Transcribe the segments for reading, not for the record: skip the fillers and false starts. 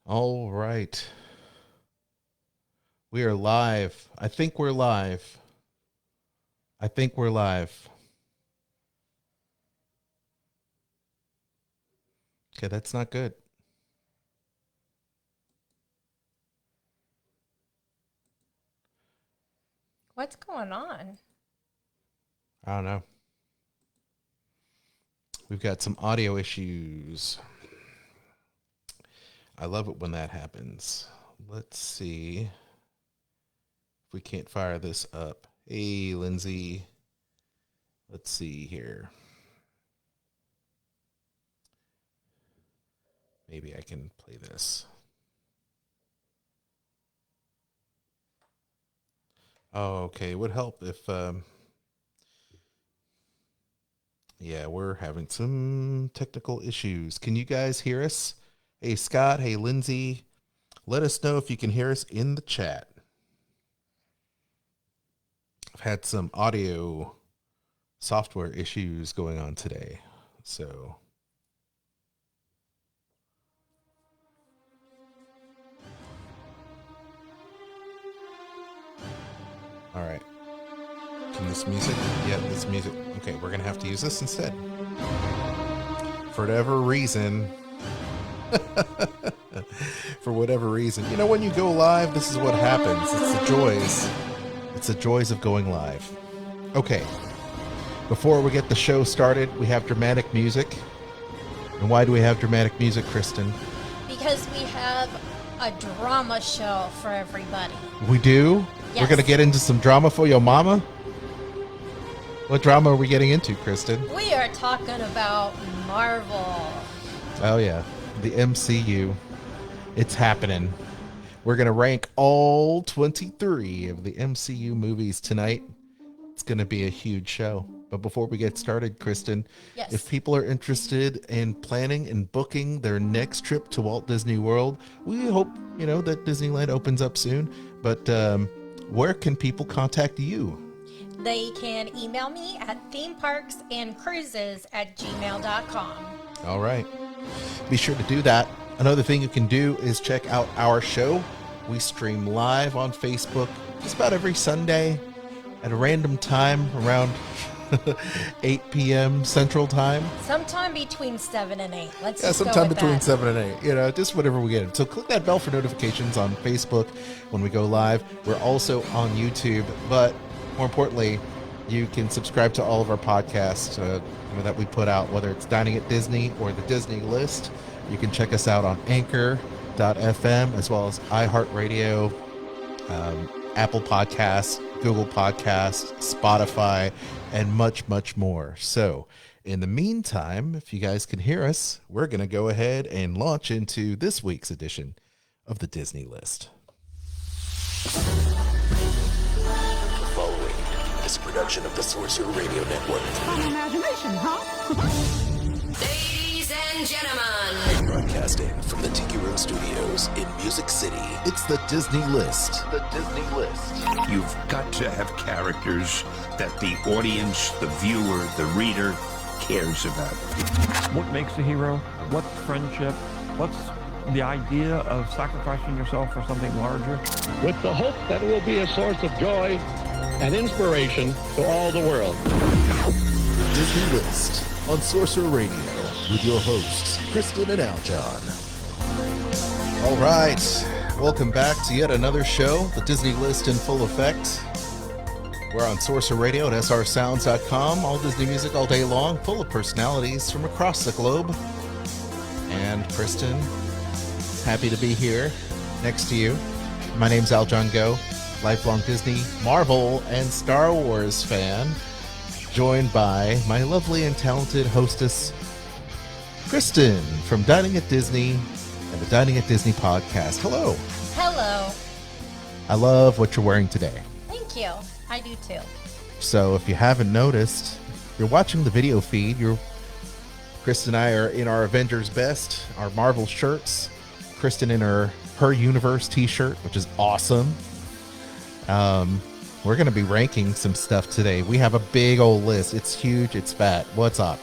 All right. We are live. I think we're live. I think we're live. Okay, that's not good. What's going on? I don't know. We've got some audio issues. I love it when that happens. Let's see if we can't fire this up. Hey, Lindsay. Let's see here. Maybe I can play this. Oh, okay. It would help if, yeah, we're having some technical issues. Can you guys hear us? Hey, Scott. Hey, Lindsay. Let us know if you can hear us in the chat. I've had some audio software issues going on today. So, all right. Can this music? Yeah, this music. Okay, we're going to have to use this instead. For whatever reason. For whatever reason. You know, when you go live, this is what happens. It's the joys. It's the joys of going live. Okay. Before we get the show started, we have dramatic music. And why do we have dramatic music, Kristen? Because we have a drama show for everybody. We do? Yes. We're going to get into some drama for your mama? What drama are we getting into, Kristen? We are talking about Marvel. Oh, yeah. The MCU. It's happening. We're going to rank all 23 of the MCU movies tonight. It's going to be a huge show. But before we get started, Kristen, Yes. if people are interested in planning and booking their next trip to Walt Disney World, we hope, that Disneyland opens up soon. But where can people contact you? They can email me at themeparksandcruises@gmail.com. All right. Be sure to do that. Another thing you can do is check out our show. We stream live on Facebook just about every Sunday at a random time around 8 p.m. Central Time. Sometime between 7 and 8. Let's Yeah, just go sometime with between that. 7 and 8. Just whatever we get. So click that bell for notifications on Facebook when we go live. We're also on YouTube, but more importantly, you can subscribe to all of our podcasts that we put out, whether it's Dining at Disney or the Disney List. You can check us out on Anchor.fm as well as iHeartRadio, Apple Podcasts, Google Podcasts, Spotify, and much, much more. So in the meantime, if you guys can hear us, we're going to go ahead and launch into this week's edition of the Disney List. The following is a production of the Sorcerer Radio Network. Fun imagination, huh? Ladies and gentlemen, Broadcasting from the Tiki Room Studios in Music City. It's the Disney List. The Disney List. You've got to have characters that the audience, the viewer, the reader cares about. What makes a hero? What's friendship? What's the idea of sacrificing yourself for something larger? with the hope that it will be a source of joy and inspiration to all the world. Disney List on Sorcerer Radio with your hosts, Kristen and Aljon. All right. Welcome back to yet another show, the Disney List in full effect. We're on Sorcerer Radio at srsounds.com. All Disney music all day long, full of personalities from across the globe. And Kristen, happy to be here next to you. My name's Aljon Go, lifelong Disney, Marvel, and Star Wars fan, joined by my lovely and talented hostess, Kristen from Dining at Disney and the Dining at Disney podcast. Hello. Hello. I love what you're wearing today. Thank you. I do too. So if you haven't noticed, you're watching the video feed. Kristen and I are in our Avengers Best, our Marvel shirts. Kristen in her Universe t-shirt, which is awesome. We're going to be ranking some stuff today. We have a big old list. It's huge. It's fat. What's up?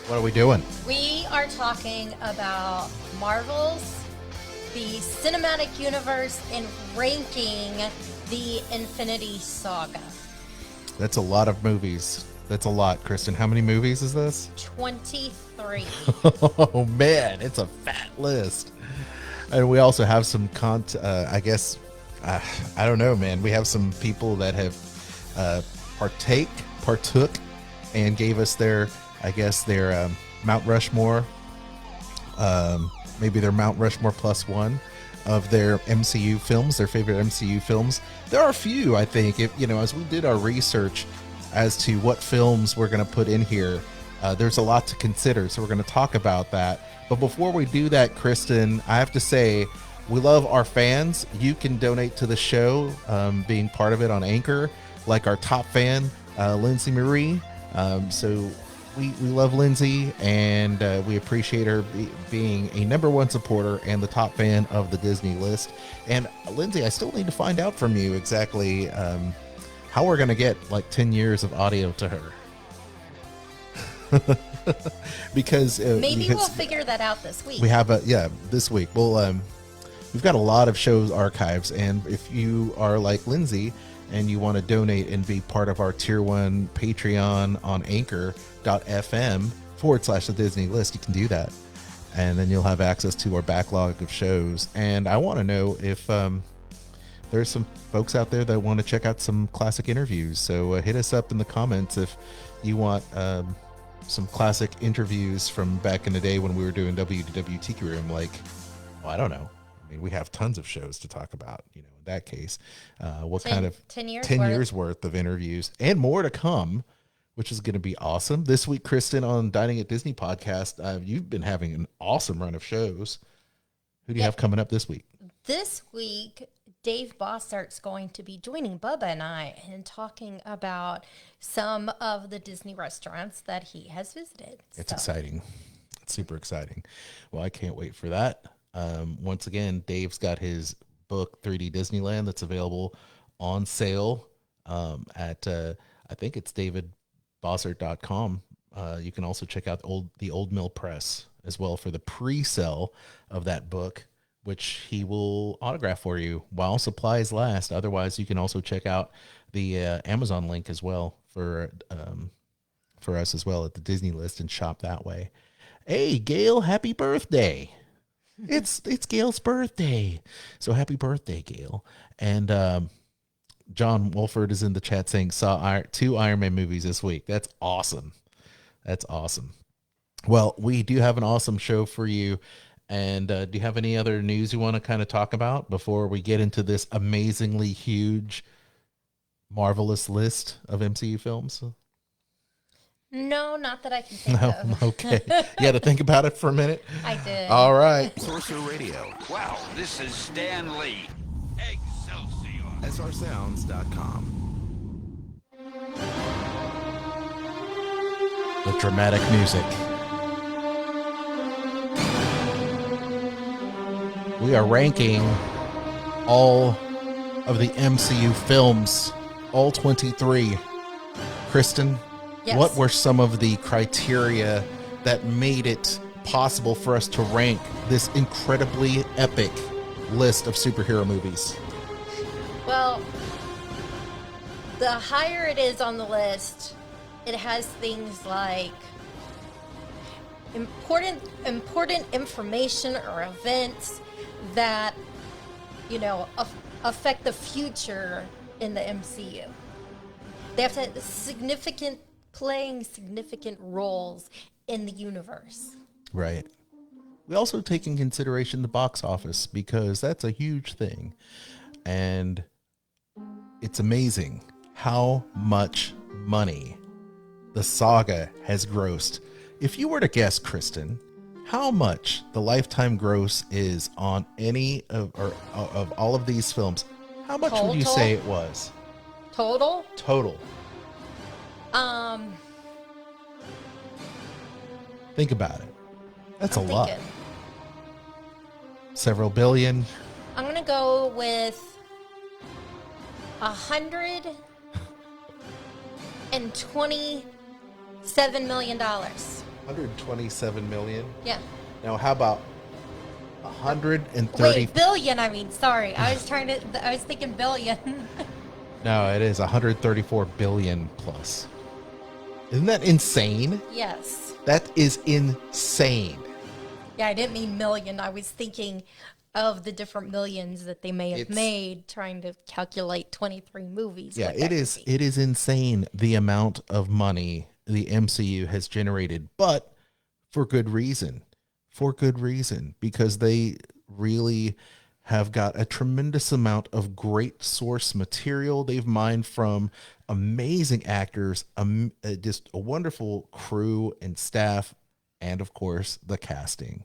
What are we doing? We are talking about Marvel's the cinematic universe and ranking the Infinity Saga. That's a lot of movies. That's a lot, Kristen. How many movies is this? 23. Oh, man. It's a fat list. And we also have some I don't know, man. We have some people that have partook and gave us their Mount Rushmore, maybe their Mount Rushmore plus one of their MCU films, their favorite MCU films. There are a few, I think, as we did our research as to what films we're going to put in here, there's a lot to consider. So we're going to talk about that. But before we do that, Kristen, I have to say, we love our fans. You can donate to the show, being part of it on Anchor, like our top fan, Lindsay Marie. So we love Lindsay, and we appreciate her being a #1 supporter and the top fan of the Disney list. And Lindsay, I still need to find out from you exactly how we're going to get like 10 years of audio to her. because we'll figure that out this week. We have this week. Well, we've got a lot of shows archives, and if you are like Lindsay and you want to donate and be part of our tier 1 Patreon on anchor.fm/the Disney list, you can do that. And then you'll have access to our backlog of shows. And I want to know if there's some folks out there that want to check out some classic interviews. So hit us up in the comments if you want some classic interviews from back in the day when we were doing WDW Tiki Room. Like, well, I don't know. I mean, we have tons of shows to talk about, in that case. What 10 years worth of interviews and more to come, which is going to be awesome. This week, Kristen, on Dining at Disney podcast, you've been having an awesome run of shows. Who do you have coming up this week? This week, Dave Bossart's going to be joining Bubba and I and talking about some of the Disney restaurants that he has visited. It's exciting. It's super exciting. Well, I can't wait for that. Once again, Dave's got his book 3D Disneyland that's available on sale at I think it's davidbossart.com. You can also check out the Old Mill Press as well for the pre-sale of that book, which he will autograph for you while supplies last. Otherwise, you can also check out the Amazon link as well for us as well at the Disney list and shop that way. Hey, Gail, happy birthday. It's Gail's birthday. So happy birthday, Gail. And John Wolford is in the chat saying saw 2 Iron Man movies this week. That's awesome. That's awesome. Well, we do have an awesome show for you. And do you have any other news you want to kind of talk about before we get into this amazingly huge, marvelous list of MCU films? No, not that I can think of. Okay. You had to think about it for a minute? I did. All right. Sorcerer Radio. Wow, this is Stan Lee. Excelsior. SRSounds.com. The dramatic music. We are ranking all of the MCU films, all 23. Kristen, yes. What were some of the criteria that made it possible for us to rank this incredibly epic list of superhero movies? Well, the higher it is on the list, it has things like important information or events that, affect the future in the MCU. They have to have significant roles in the universe. Right. We also take in consideration the box office because that's a huge thing. And it's amazing how much money the saga has grossed. If you were to guess, Kristen, how much the lifetime gross is on any of all of these films, how much would you say it was? Total. Think about it. That's I'm a lot. thinking. Several billion. I'm going to go with $127 million. $127 million. Yeah. Now, how about 130. Wait, billion. I mean, sorry. I was thinking billion. No, it is 134 billion plus. Isn't that insane? Yes. That is insane. Yeah, I didn't mean million. I was thinking of the different millions that they may have made trying to calculate 23 movies. Yeah, it is. It is insane the amount of money the MCU has generated, but for good reason. For good reason, because they really have got a tremendous amount of great source material. They've mined from amazing actors, just a wonderful crew and staff, and of course the casting.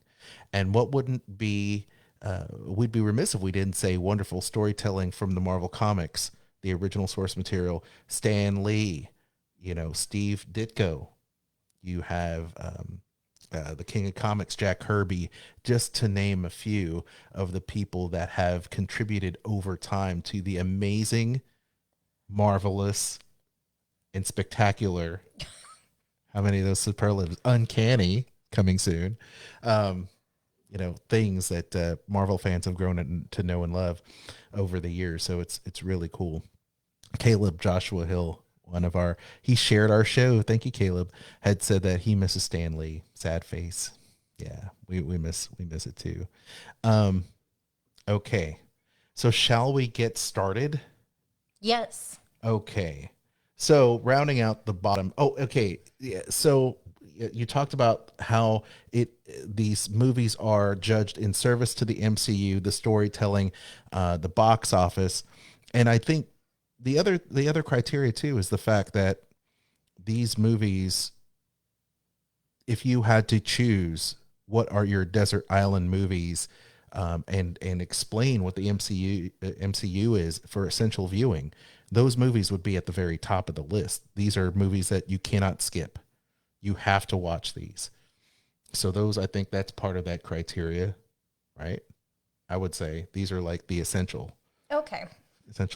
And what wouldn't be, we'd be remiss if we didn't say wonderful storytelling from the Marvel Comics, the original source material. Stan Lee, Steve Ditko. You have the King of Comics, Jack Kirby, just to name a few of the people that have contributed over time to the amazing, marvelous, and spectacular. How many of those superlatives? Uncanny, coming soon. Things that Marvel fans have grown to know and love over the years. So it's really cool. Caleb Joshua Hill, he shared our show. Thank you, Caleb. Had said that he misses Stan Lee. Sad face. Yeah, we miss it too. Okay. So shall we get started? Yes. Okay. So rounding out the bottom. Oh, okay. Yeah. So you talked about how these movies are judged in service to the MCU, the storytelling, the box office, and I think the other criteria too is the fact that these movies, if you had to choose what are your desert island movies, and explain what the MCU is for essential viewing, those movies would be at the very top of the list. These are movies that you cannot skip. You have to watch these. So those, I think that's part of that criteria, right? I would say these are like the essential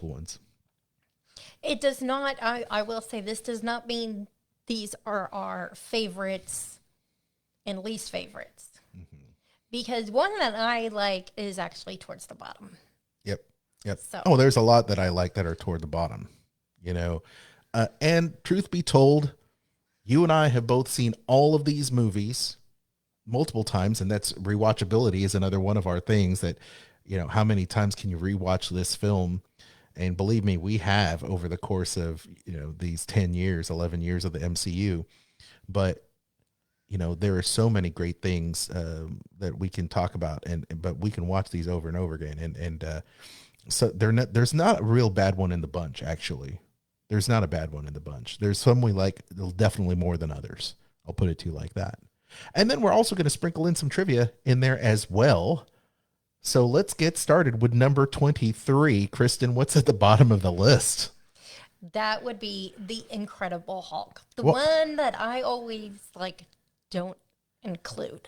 ones. It does not, I will say this does not mean these are our favorites and least favorites. Mm-hmm. Because one that I like is actually towards the bottom. Yep. So. There's a lot that I like that are toward the bottom, and truth be told, you and I have both seen all of these movies multiple times, and that's rewatchability is another one of our things that, how many times can you rewatch this film? And believe me, we have over the course of, these 10 years, 11 years of the MCU. But, there are so many great things that we can talk about, but we can watch these over and over again. So there's not a real bad one in the bunch, actually. There's not a bad one in the bunch. There's some we like definitely more than others. I'll put it to you like that. And then we're also going to sprinkle in some trivia in there as well. So let's get started with number 23. Kristen, what's at the bottom of the list? That would be The Incredible Hulk. The one that I always don't include.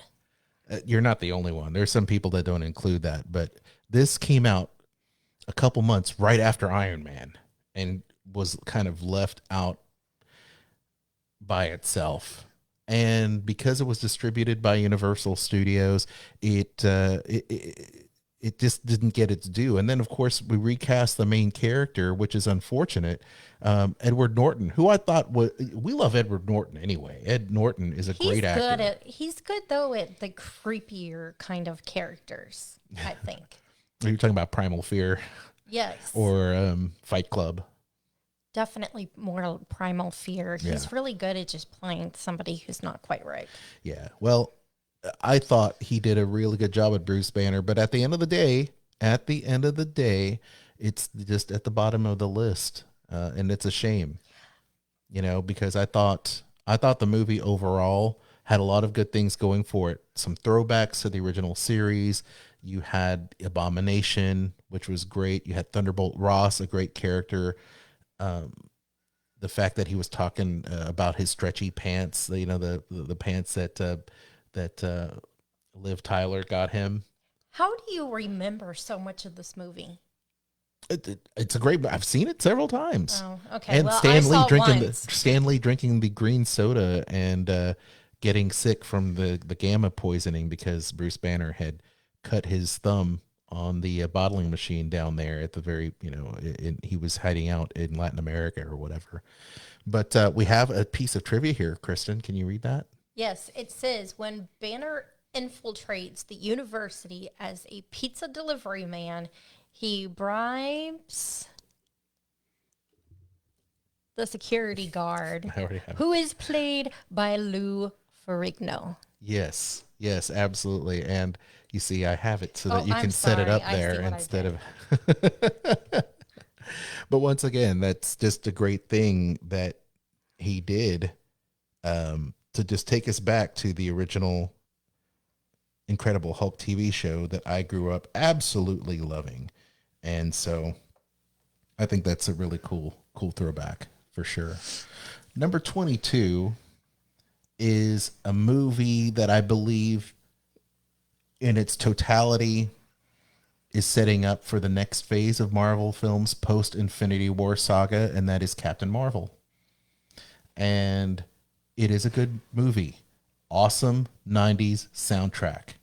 You're not the only one. There's some people that don't include that, but this came out a couple months right after Iron Man and was kind of left out by itself. And because it was distributed by Universal Studios, it just didn't get its due. And then, of course, we recast the main character, which is unfortunate. Edward Norton, who I thought we love Edward Norton anyway. Ed Norton is a great actor. He's good, though, at the creepier kind of characters, I think. Are you talking about Primal Fear? Yes. Or Fight Club? Definitely more Primal Fear. Yeah. He's really good at just playing somebody who's not quite right. Yeah. Well, I thought he did a really good job at Bruce Banner, but at the end of the day, it's just at the bottom of the list. And it's a shame, because I thought the movie overall had a lot of good things going for it. Some throwbacks to the original series. You had Abomination, which was great. You had Thunderbolt Ross, a great character. The fact that he was talking about his stretchy pants, the pants that Liv Tyler got him. How do you remember so much of this movie? It's a great. I've seen it several times. Oh, okay. And well, Stan Lee drinking the green soda and getting sick from the gamma poisoning because Bruce Banner had cut his thumb on the bottling machine down there at the very, he was hiding out in Latin America or whatever. But we have a piece of trivia here. Kristen, can you read that? Yes, it says when Banner infiltrates the university as a pizza delivery man, he bribes the security guard, who is played by Lou Ferrigno. Yes, absolutely. And you see, I have it so that you I'm can set it sorry. up I see there what instead I of. But once again, that's just a great thing that he did, to just take us back to the original Incredible Hulk TV show that I grew up absolutely loving. And so I think that's a really cool throwback for sure. Number 22 is a movie that I believe in its totality is setting up for the next phase of Marvel films post Infinity War saga, and that is Captain Marvel. And it is a good movie. Awesome 90s soundtrack.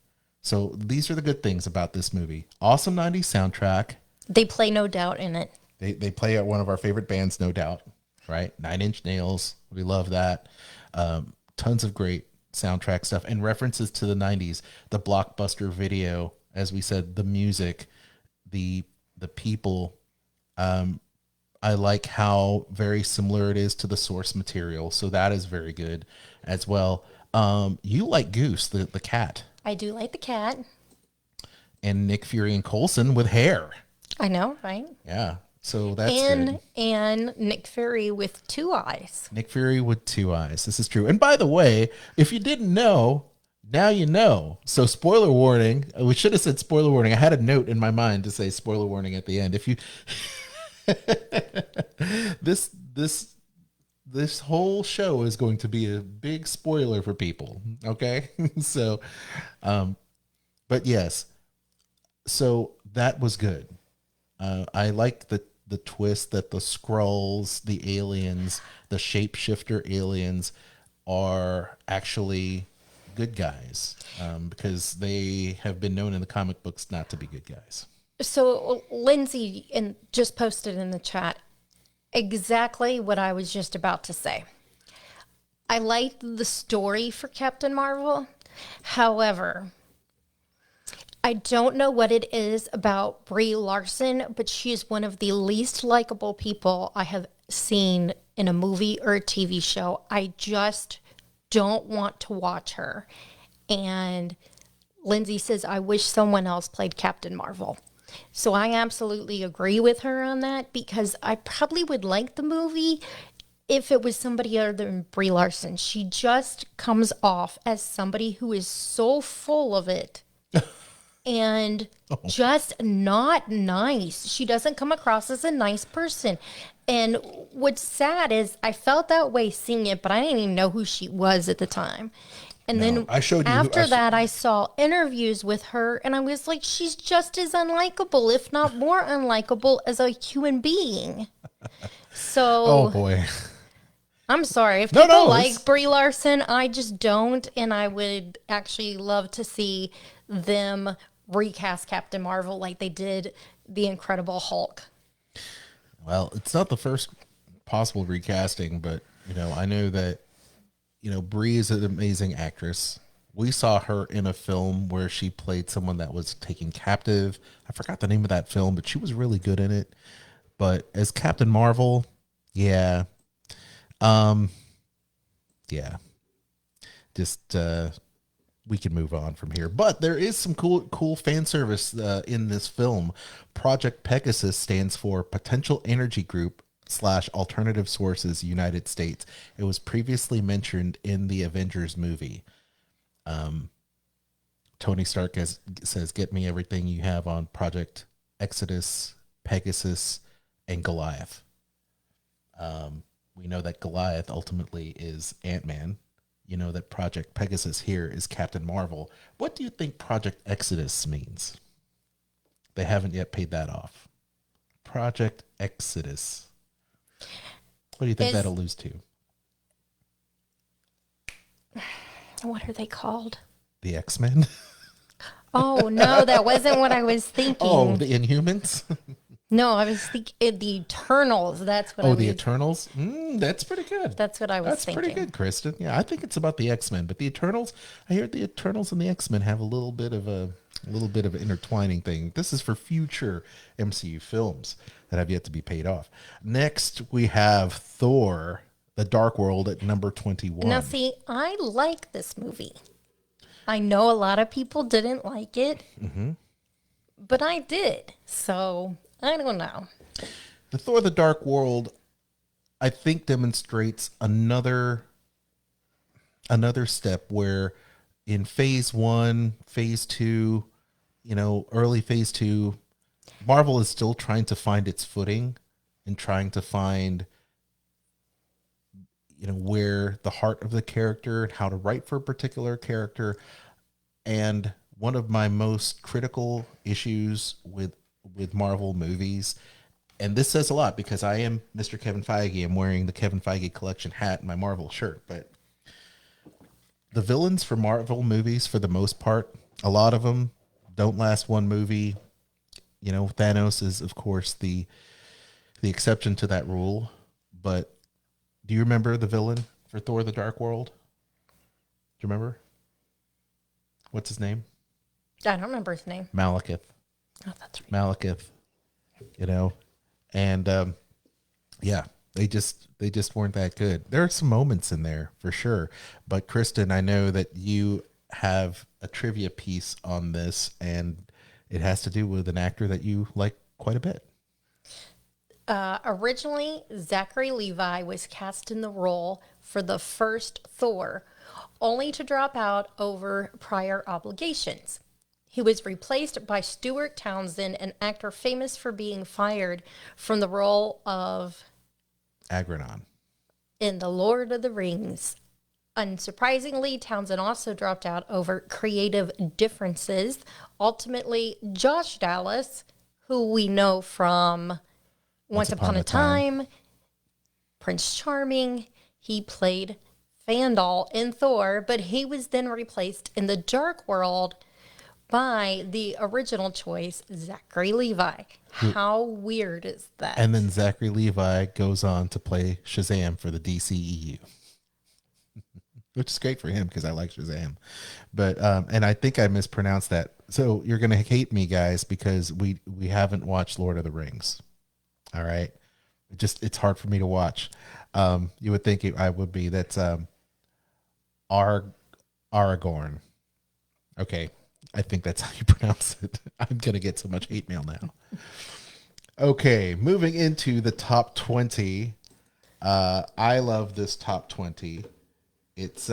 So these are the good things about this movie. Awesome 90s soundtrack. They play No Doubt in it. They play at one of our favorite bands, No Doubt, right? 9 Inch Nails. We love that. Tons of great soundtrack stuff and references to the 90s, the blockbuster video, as we said, the music, the people. I like how very similar it is to the source material. So that is very good as well. You like Goose, the cat. I do like the cat. And Nick Fury and Coulson with hair. I know, right? Yeah. So that's good. And Nick Fury with 2 eyes. Nick Fury with 2 eyes. This is true. And by the way, if you didn't know, now you know. So spoiler warning. We should have said spoiler warning. I had a note in my mind to say spoiler warning at the end. If you this whole show is going to be a big spoiler for people. Okay? So but yes. So that was good. I like the twist that the Skrulls, the aliens, the shapeshifter aliens are actually good guys, because they have been known in the comic books not to be good guys. So Lindsay just posted in the chat exactly what I was just about to say. I liked the story for Captain Marvel. However, I don't know what it is about Brie Larson, but she is one of the least likable people I have seen in a movie or a TV show. I just don't want to watch her. And Lindsay says, I wish someone else played Captain Marvel. So I absolutely agree with her on that, because I probably would like the movie if it was somebody other than Brie Larson. She just comes off as somebody who is so full of it. And just not nice. She doesn't come across as a nice person. And what's sad is I felt that way seeing it, but I didn't even know who she was at the time. And then I showed you after that, I saw interviews with her, and I was like, she's just as unlikable, if not more unlikable, as a human being. So, oh boy, I'm sorry. If people like Brie Larson, I just don't. And I would actually love to see them recast Captain Marvel like they did the Incredible Hulk. Well, it's not the first possible recasting, but I know that Brie is an amazing actress. We saw her in a film where she played someone that was taken captive. I forgot the name of that film, but she was really good in it. But as Captain Marvel, yeah. Just we can move on from here. But there is some cool fan service in this film. Project Pegasus stands for Potential Energy Group / Alternative Sources United States. It was previously mentioned in the Avengers movie. Tony Stark says, get me everything you have on Project Exodus, Pegasus, and Goliath. We know that Goliath ultimately is Ant-Man. You know that Project Pegasus here is Captain Marvel. What do you think Project Exodus means? They haven't yet paid that off. Project Exodus. What do you think that alludes to? What are they called? The X-Men? Oh no, that wasn't what I was thinking. Oh, the Inhumans. No, I was thinking the Eternals. That's what I Oh, was. the Eternals. That's pretty good. That's what I was That's thinking. pretty good, Kristen. Yeah, I think it's about the X-Men, but the Eternals. I hear the Eternals and the X-Men have a little bit of intertwining thing. This is for future MCU films that have yet to be paid off. Next, we have Thor: The Dark World at number 21. Now, see, I like this movie. I know a lot of people didn't like it, but I did. So I don't know. The Thor: The Dark World, I think, demonstrates another step where in phase 1, phase 2, early phase 2, Marvel is still trying to find its footing and trying to find where the heart of the character and how to write for a particular character. And one of my most critical issues with Marvel movies, and this says a lot because I am Mr. Kevin Feige. I'm wearing the Kevin Feige collection hat and my Marvel shirt, but the villains for Marvel movies, for the most part, a lot of them don't last one movie. Thanos is, of course, the exception to that rule. But do you remember the villain for Thor: The Dark World? Do you remember? What's his name? I don't remember his name. Malekith. Oh, that's right. Malekith. And yeah, they just weren't that good. There are some moments in there for sure. But Kristen, I know that you have a trivia piece on this, and it has to do with an actor that you like quite a bit. Originally, Zachary Levi was cast in the role for the first Thor, only to drop out over prior obligations. He was replaced by Stuart Townsend, an actor famous for being fired from the role of Agrinon in The Lord of the Rings. Unsurprisingly, Townsend also dropped out over creative differences. Ultimately, Josh Dallas, who we know from Once Upon a Time, Prince Charming, he played Fandal in Thor, but he was then replaced in the Dark World by the original choice, Zachary Levi. How weird is that? And then Zachary Levi goes on to play Shazam for the DCEU. Which is great for him because I like Shazam. But and I think I mispronounced that. So you're going to hate me, guys, because we haven't watched Lord of the Rings. All right. It's hard for me to watch. You would think I would be. That's Aragorn. Okay. I think that's how you pronounce it. I'm going to get so much hate mail now. Okay. Moving into the top 20. I love this top 20. It's,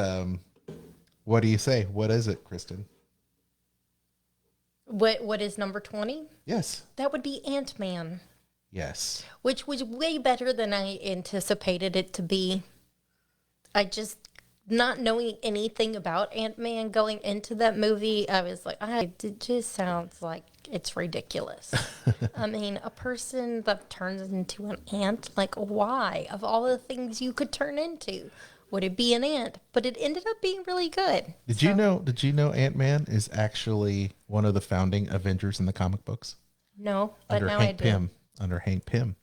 what do you say? What is it, Kristen? What is number 20? Yes. That would be Ant-Man. Yes. Which was way better than I anticipated it to be. I just, not knowing anything about Ant-Man going into that movie, I was like, it just sounds like it's ridiculous. I mean, a person that turns into an ant, like, why? Of all the things you could turn into, would it be an ant? But it ended up being really good. Did you know Ant-Man is actually one of the founding Avengers in the comic books? No, but Under now Hank I do. Pym. Under Hank Pym.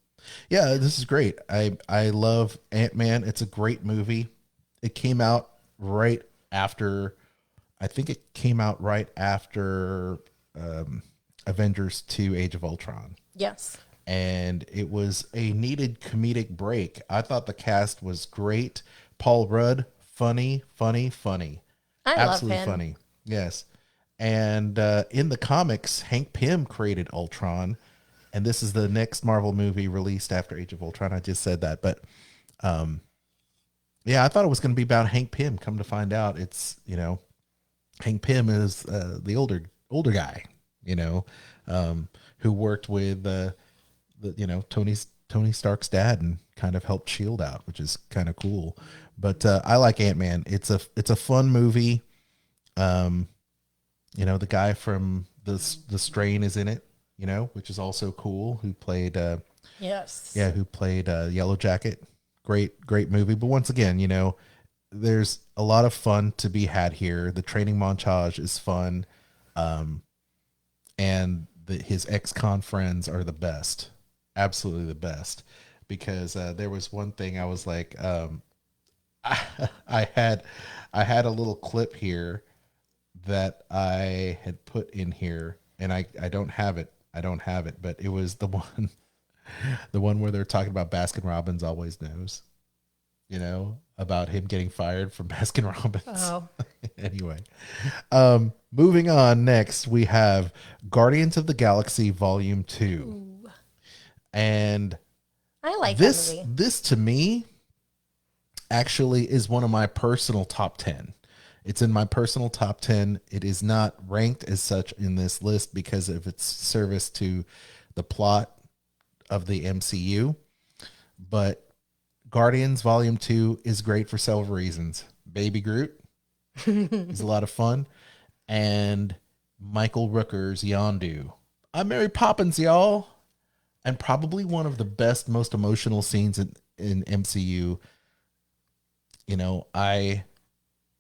Yeah, this is great. I love Ant-Man. It's a great movie. It came out right after, I think it came out right after Avengers 2 Age of Ultron. Yes. And it was a needed comedic break. I thought the cast was great. Paul Rudd, funny. I Absolutely love him. funny. Yes. And in the comics, Hank Pym created Ultron. And this is the next Marvel movie released after Age of Ultron. I just said that. But yeah, I thought it was going to be about Hank Pym. Come to find out, it's, Hank Pym is the older guy, who worked with Tony Stark's dad and kind of helped Shield out, which is kind of cool. But I like Ant-Man. It's a fun movie. The guy from the Strain is in it, which is also cool. Who played Yes. who played Yellow Jacket. Great movie. But once again, there's a lot of fun to be had here. The training montage is fun. and his ex-con friends are the best, absolutely the best. Because there was one thing I was like, I had a little clip here that I had put in here, and I don't have it. I don't have it, but it was the one where they're talking about Baskin Robbins always knows, about him getting fired from Baskin Robbins. Oh. Anyway, moving on. Next, we have Guardians of the Galaxy Volume 2. Ooh. And I like this, that movie. this to me actually is one of my personal top 10. It's in my personal top 10. It is not ranked as such in this list because of its service to the plot of the MCU. But Guardians Volume 2 is great for several reasons. Baby Groot is a lot of fun. And Michael Rooker's Yondu. I'm Mary Poppins, y'all. And probably one of the best, most emotional scenes in MCU.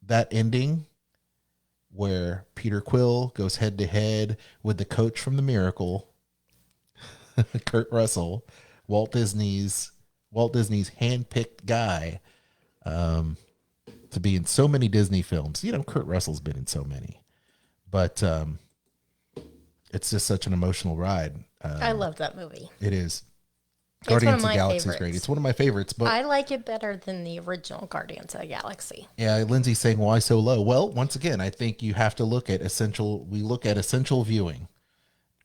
That ending where Peter Quill goes head to head with the coach from The Miracle, Kurt Russell, Walt Disney's handpicked guy, to be in so many Disney films. Kurt Russell's been in so many, but it's just such an emotional ride. I love that movie. It is. It's one Guardians of of the my Galaxy is favorites. great. It's one of my favorites, but I like it better than the original Guardians of the Galaxy. yeah, Lindsay's saying why so low. Well, once again, I think you have to look at essential. We look at essential viewing,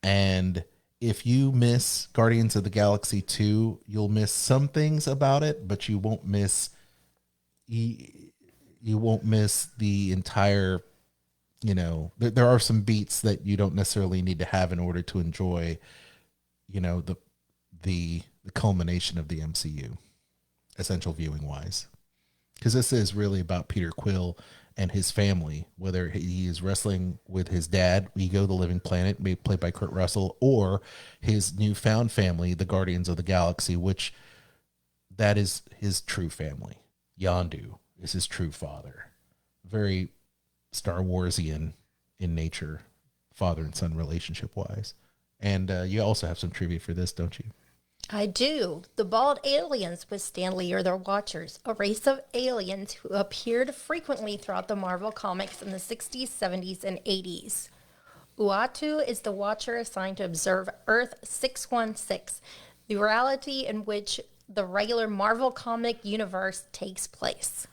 and if you miss Guardians of the Galaxy 2, you'll miss some things about it, but you won't miss the entire. There are some beats that you don't necessarily need to have in order to enjoy, the culmination of the MCU, essential viewing wise, because this is really about Peter Quill and his family, whether he is wrestling with his dad, Ego, the Living Planet, played by Kurt Russell, or his newfound family, the Guardians of the Galaxy, which that is his true family. Yondu is his true father. Very Star Warsian in nature, father and son relationship wise. And you also have some trivia for this, don't you? I do. The bald aliens with Stanley are their Watchers, a race of aliens who appeared frequently throughout the Marvel comics in the 60s, 70s, and 80s. Uatu is the Watcher assigned to observe Earth 616, the reality in which the regular Marvel comic universe takes place.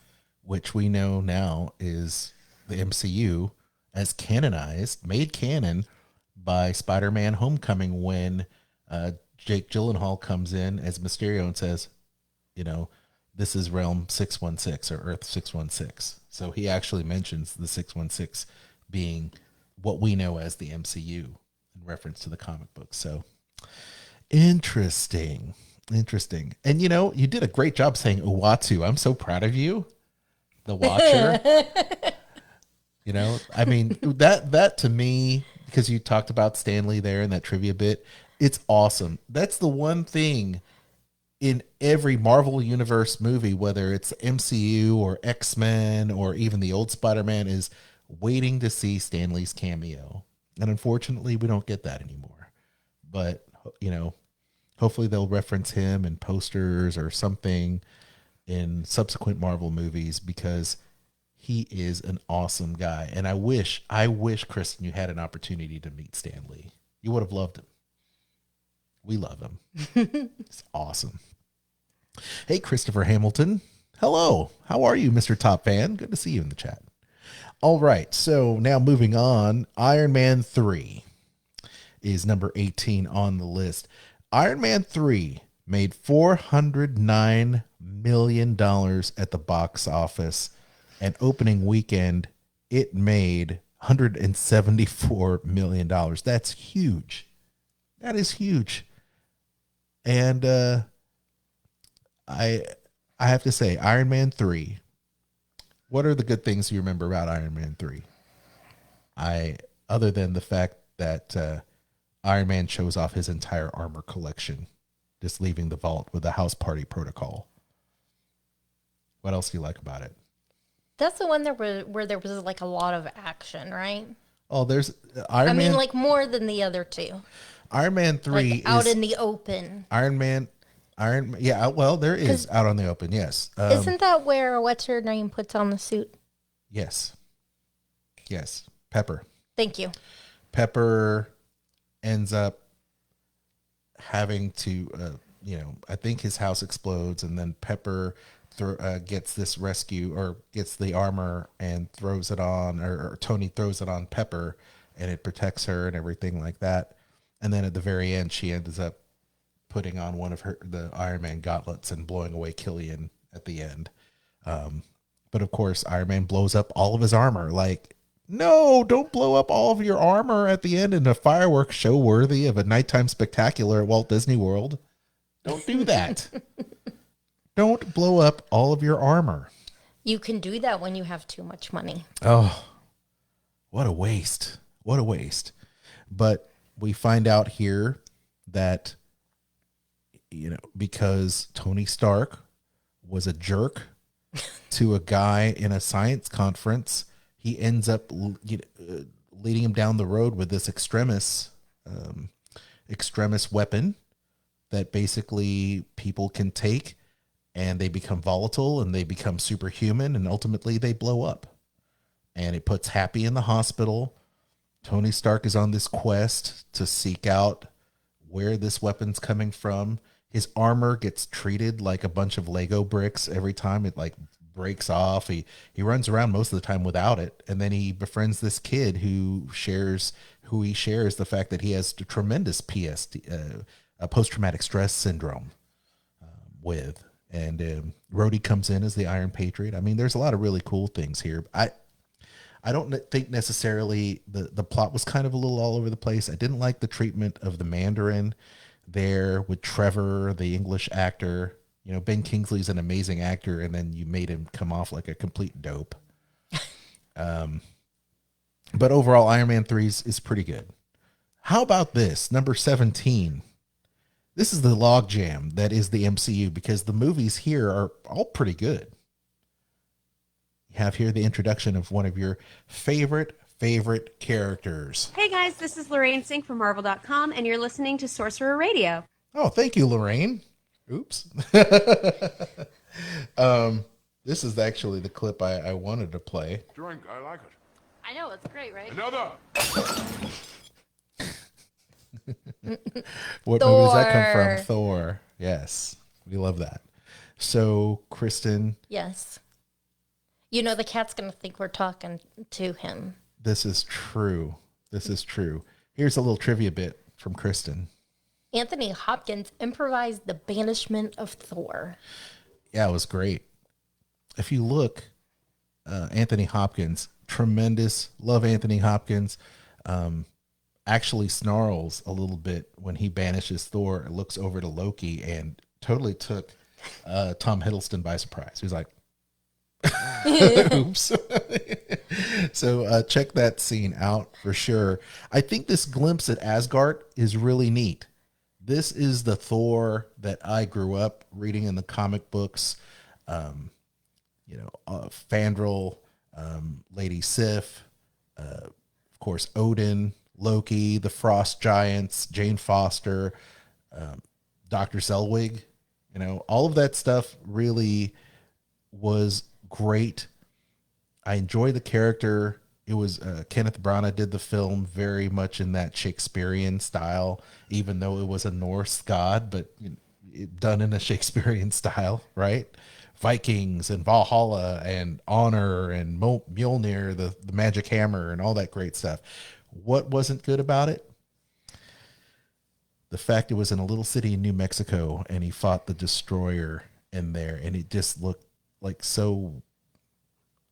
Which we know now is the MCU as canonized, made canon by Spider-Man Homecoming when Jake Gyllenhaal comes in as Mysterio and says, this is realm 616 or Earth 616. So he actually mentions the 616 being what we know as the MCU in reference to the comic book. So interesting. And you did a great job saying Uatu. I'm so proud of you. The Watcher. That to me, because you talked about Stanley there in that trivia bit, it's awesome. That's the one thing in every Marvel Universe movie, whether it's MCU or X-Men or even the old Spider-Man, is waiting to see Stanley's cameo. And unfortunately, we don't get that anymore. But, hopefully they'll reference him in posters or something in subsequent Marvel movies, because he is an awesome guy. And I wish, Kristen, you had an opportunity to meet Stanley. You would have loved him. We love him. It's awesome. Hey, Christopher Hamilton. Hello. How are you, Mr. Top Fan? Good to see you in the chat. All right. So now moving on, Iron Man 3 is number 18 on the list. Iron Man 3 made $409 million at the box office. And opening weekend, it made $174 million. That's huge. That is huge. And I have to say, Iron Man 3, what are the good things you remember about Iron Man 3? Other than the fact that Iron Man shows off his entire armor collection, just leaving the vault with the house party protocol. What else do you like about it? That's the one where there was like a lot of action, right? Oh, there's I mean, like more than the other two. Iron Man 3 Like out is in the open. Yeah, well, there is out on the open, yes. Isn't that where what's her name puts on the suit? Yes. Pepper. Thank you. Pepper ends up having to, I think his house explodes, and then Pepper gets this rescue, or gets the armor and throws it on, or Tony throws it on Pepper, and it protects her and everything like that. And then at the very end, she ends up putting on one of the Iron Man gauntlets and blowing away Killian at the end. But of course, Iron Man blows up all of his armor. Like, no, don't blow up all of your armor at the end in a fireworks show worthy of a nighttime spectacular at Walt Disney World. Don't do that. Don't blow up all of your armor. You can do that when you have too much money. Oh, what a waste. What a waste. But we find out here that, because Tony Stark was a jerk to a guy in a science conference, he ends up leading him down the road with this extremis weapon that basically people can take, and they become volatile and they become superhuman, and ultimately they blow up. And it puts Happy in the hospital. Tony Stark is on this quest to seek out where this weapon's coming from. His armor gets treated like a bunch of Lego bricks every time it like breaks off. He runs around most of the time without it, and then he befriends this kid who he shares the fact that he has a tremendous a post-traumatic stress syndrome with. And Rhodey comes in as the Iron Patriot. I mean, there's a lot of really cool things here. I don't think necessarily the plot was kind of a little all over the place. I didn't like the treatment of the Mandarin there with Trevor, the English actor. Ben Kingsley's an amazing actor, and then you made him come off like a complete dope. But overall, Iron Man 3 is pretty good. How about this? Number 17. This is the logjam that is the MCU, because the movies here are all pretty good. You have here the introduction of one of your favorite characters. Hey guys, this is Lorraine Sink from Marvel.com, and you're listening to Sorcerer Radio. Oh, thank you, Lorraine. Oops. This is actually the clip I wanted to play. Drink, I like it. I know, it's great, right? Another. What movie does that come from? Thor. Yes, we love that. So, Kristen. Yes. The cat's going to think we're talking to him. This is true. Here's a little trivia bit from Kristen. Anthony Hopkins improvised the banishment of Thor. Yeah, it was great. If you look, Anthony Hopkins, tremendous. Love Anthony Hopkins. Actually snarls a little bit when he banishes Thor and looks over to Loki, and totally took Tom Hiddleston by surprise. He was like, oops. So check that scene out for sure. I think this glimpse at Asgard is really neat. This is the Thor that I grew up reading in the comic books. Fandral, Lady Sif, of course, Odin, Loki, the Frost Giants, Jane Foster, Dr. Zellwig, all of that stuff really was great. I enjoy the character. It was Kenneth Branagh did the film very much in that Shakespearean style, even though it was a Norse god, but done in a Shakespearean style, right? Vikings and Valhalla and Honor and Mjolnir, the magic hammer and all that great stuff. What wasn't good about it? The fact it was in a little city in New Mexico, and he fought the destroyer in there, and it just looked like so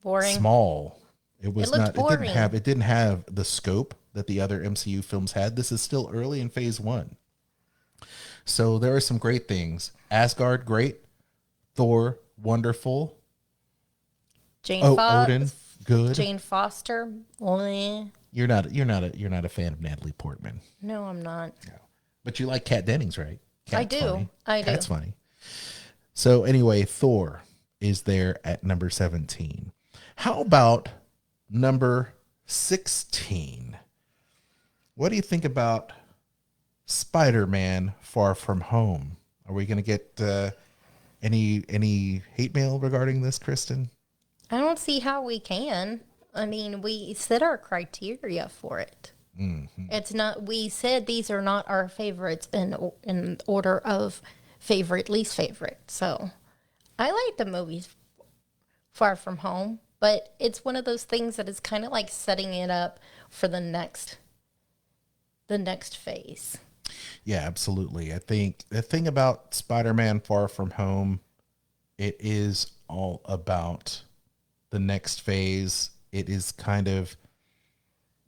boring, small. It was not. Boring. It didn't have the scope that the other MCU films had. This is still early in Phase 1, so there are some great things. Asgard, great. Thor, wonderful. Odin, good. Jane Foster, You're not a fan of Natalie Portman. No, I'm not. No. But you like Kat Dennings, right? I do. Funny. I do. That's funny. So anyway, Thor is there at number 17. How about number 16. What do you think about Spider-Man Far From Home? Are we going to get any hate mail regarding this, Kristen? I don't see how we can. I mean, we set our criteria for it. Mm-hmm. It's not. We said these are not our favorites in order of favorite, least favorite. So, I like the movies Far From Home, but it's one of those things that is kind of like setting it up for the next phase. Yeah, absolutely. I think the thing about Spider-Man Far From Home, it is all about the next phase. It is kind of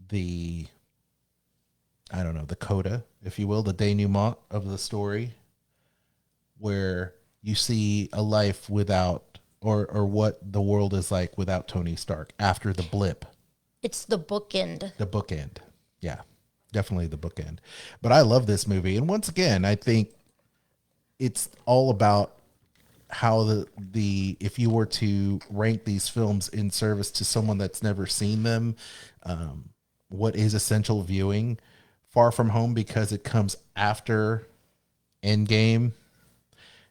the coda, if you will, the denouement of the story, where you see a life without, or what the world is like without Tony Stark after the blip. It's the bookend. The bookend. Yeah, definitely the bookend. But I love this movie. And once again, I think it's all about how the if you were to rank these films in service to someone that's never seen them, what is essential viewing. Far From Home, because it comes after Endgame,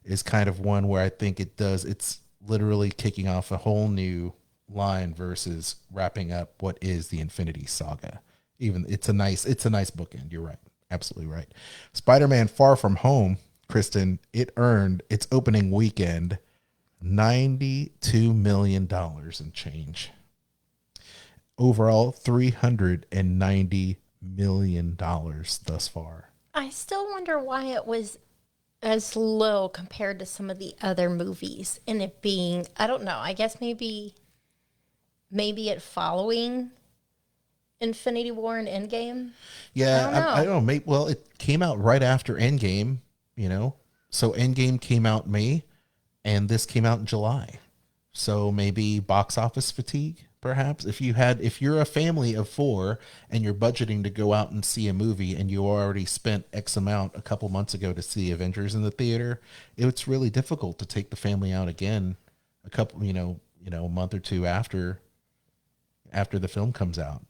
is kind of one where I think it's literally kicking off a whole new line versus wrapping up what is the Infinity Saga. Even it's a nice bookend. You're right. Absolutely right. Spider-Man Far From Home, Kristen, it earned its opening weekend $92 million and change. Overall, $390 million thus far. I still wonder why it was as low compared to some of the other movies, and it being, I don't know, I guess maybe it following Infinity War and Endgame. Yeah, I don't know. Maybe, well, it came out right after Endgame, so Endgame came out in May, and this came out in July. So maybe box office fatigue, perhaps. If you're a family of 4 and you're budgeting to go out and see a movie, and you already spent X amount a couple months ago to see Avengers in the theater, it's really difficult to take the family out again a couple, a month or two after the film comes out.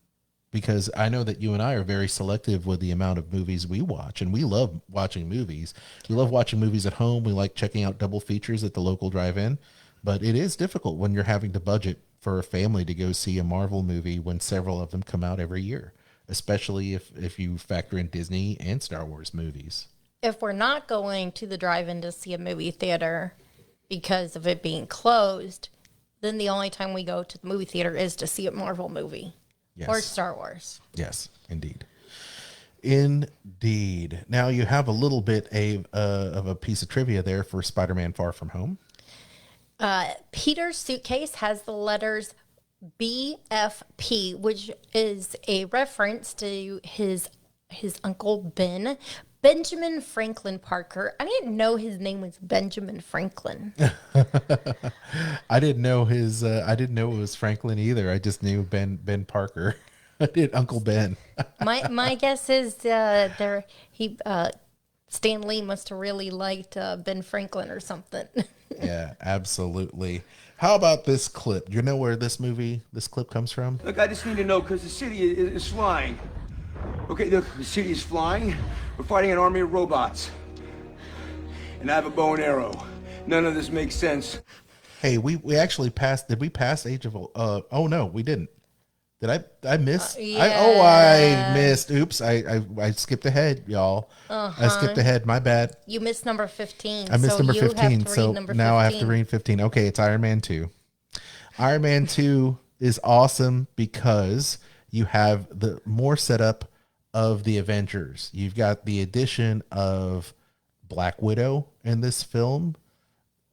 Because I know that you and I are very selective with the amount of movies we watch, and we love watching movies. We love watching movies at home. We like checking out double features at the local drive-in, but it is difficult when you're having to budget for a family to go see a Marvel movie when several of them come out every year, especially if you factor in Disney and Star Wars movies. If we're not going to the drive-in to see a movie theater because of it being closed, then the only time we go to the movie theater is to see a Marvel movie. Yes. Or Star Wars. Yes, indeed. Indeed. Now you have a little bit of a piece of trivia there for Spider-Man Far From Home. Peter's suitcase has the letters BFP, which is a reference to his uncle Ben, Benjamin Franklin Parker. I didn't know his name was Benjamin Franklin. I didn't know it was Franklin either. I just knew Ben Parker. I did Uncle Ben. my guess is Stan Lee must have really liked Ben Franklin or something. Yeah, absolutely. How about this clip? Do you know where this clip comes from? Look, I just need to know because the city is flying. Okay, look, the city is flying. We're fighting an army of robots. And I have a bow and arrow. None of this makes sense. Hey, we actually passed. Did we pass Age of? Oh no, we didn't. Did I miss? Yeah. I missed. Oops, I skipped ahead, y'all. I skipped ahead. My bad. You missed number 15. I missed number 15. So now I have to read 15. Okay, it's Iron Man 2. Iron Man 2 is awesome because you have the more setup of the Avengers. You've got the addition of Black Widow in this film,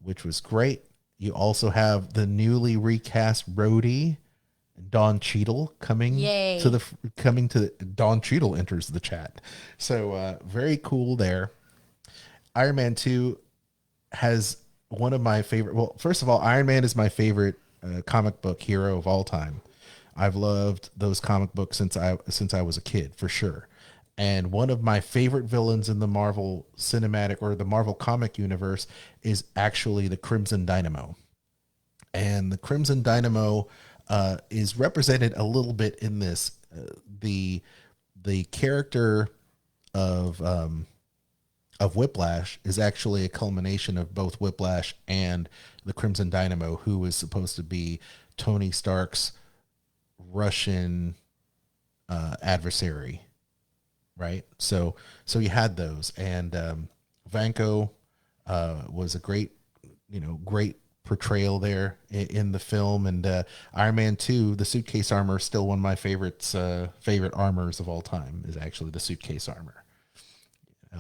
which was great. You also have the newly recast Rhodey, Don Cheadle coming to Don Cheadle enters the chat. So very cool there. Iron Man 2 has one of my favorite. Well, first of all, Iron Man is my favorite comic book hero of all time. I've loved those comic books since I was a kid, for sure. And one of my favorite villains in the Marvel cinematic or the Marvel comic universe is actually the Crimson Dynamo. And the Crimson Dynamo is represented a little bit in this. The character of Whiplash is actually a culmination of both Whiplash and the Crimson Dynamo, who was supposed to be Tony Stark's Russian adversary, right? So you had those, and Vanko was a great portrayal there in the film, and Iron Man 2, the suitcase armor is still one of my favorite armors of all time, is actually the suitcase armor.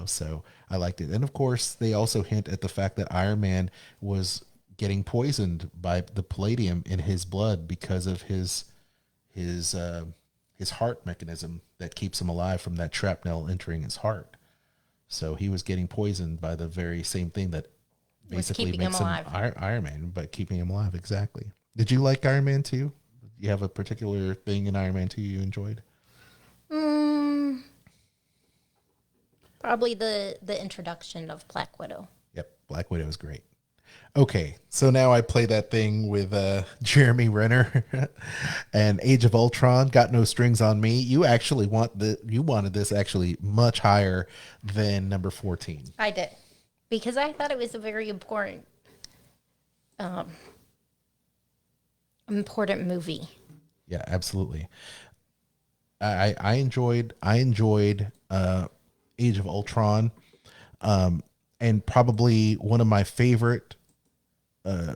So I liked it. And of course, they also hint at the fact that Iron Man was getting poisoned by the palladium in his blood because of his heart mechanism that keeps him alive from that shrapnel entering his heart. So he was getting poisoned by the very same thing that basically makes him Iron Man, but keeping him alive. Exactly. Did you like Iron Man 2? You have a particular thing in Iron Man 2 you enjoyed? Probably the introduction of Black Widow. Yep, Black Widow is great. Okay, so now I play that thing with Jeremy Renner and Age of Ultron. Got No Strings on Me. You actually wanted this actually much higher than number 14. I did, because I thought it was a very important movie. Yeah, absolutely. I enjoyed Age of Ultron, and probably one of my favorite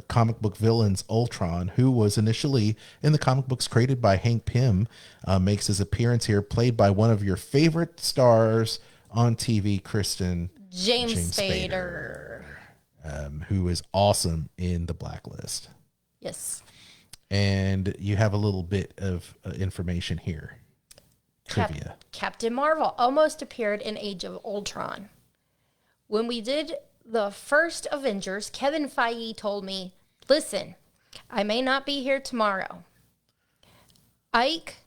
comic book villains, Ultron, who was initially in the comic books created by Hank Pym, makes his appearance here, played by one of your favorite stars on TV, Kristen, James Spader, who is awesome in The Blacklist. Yes. And you have a little bit of information here. Trivia. Captain Marvel almost appeared in Age of Ultron. When we did the first Avengers, Kevin Feige told me, listen, I may not be here tomorrow. Ike,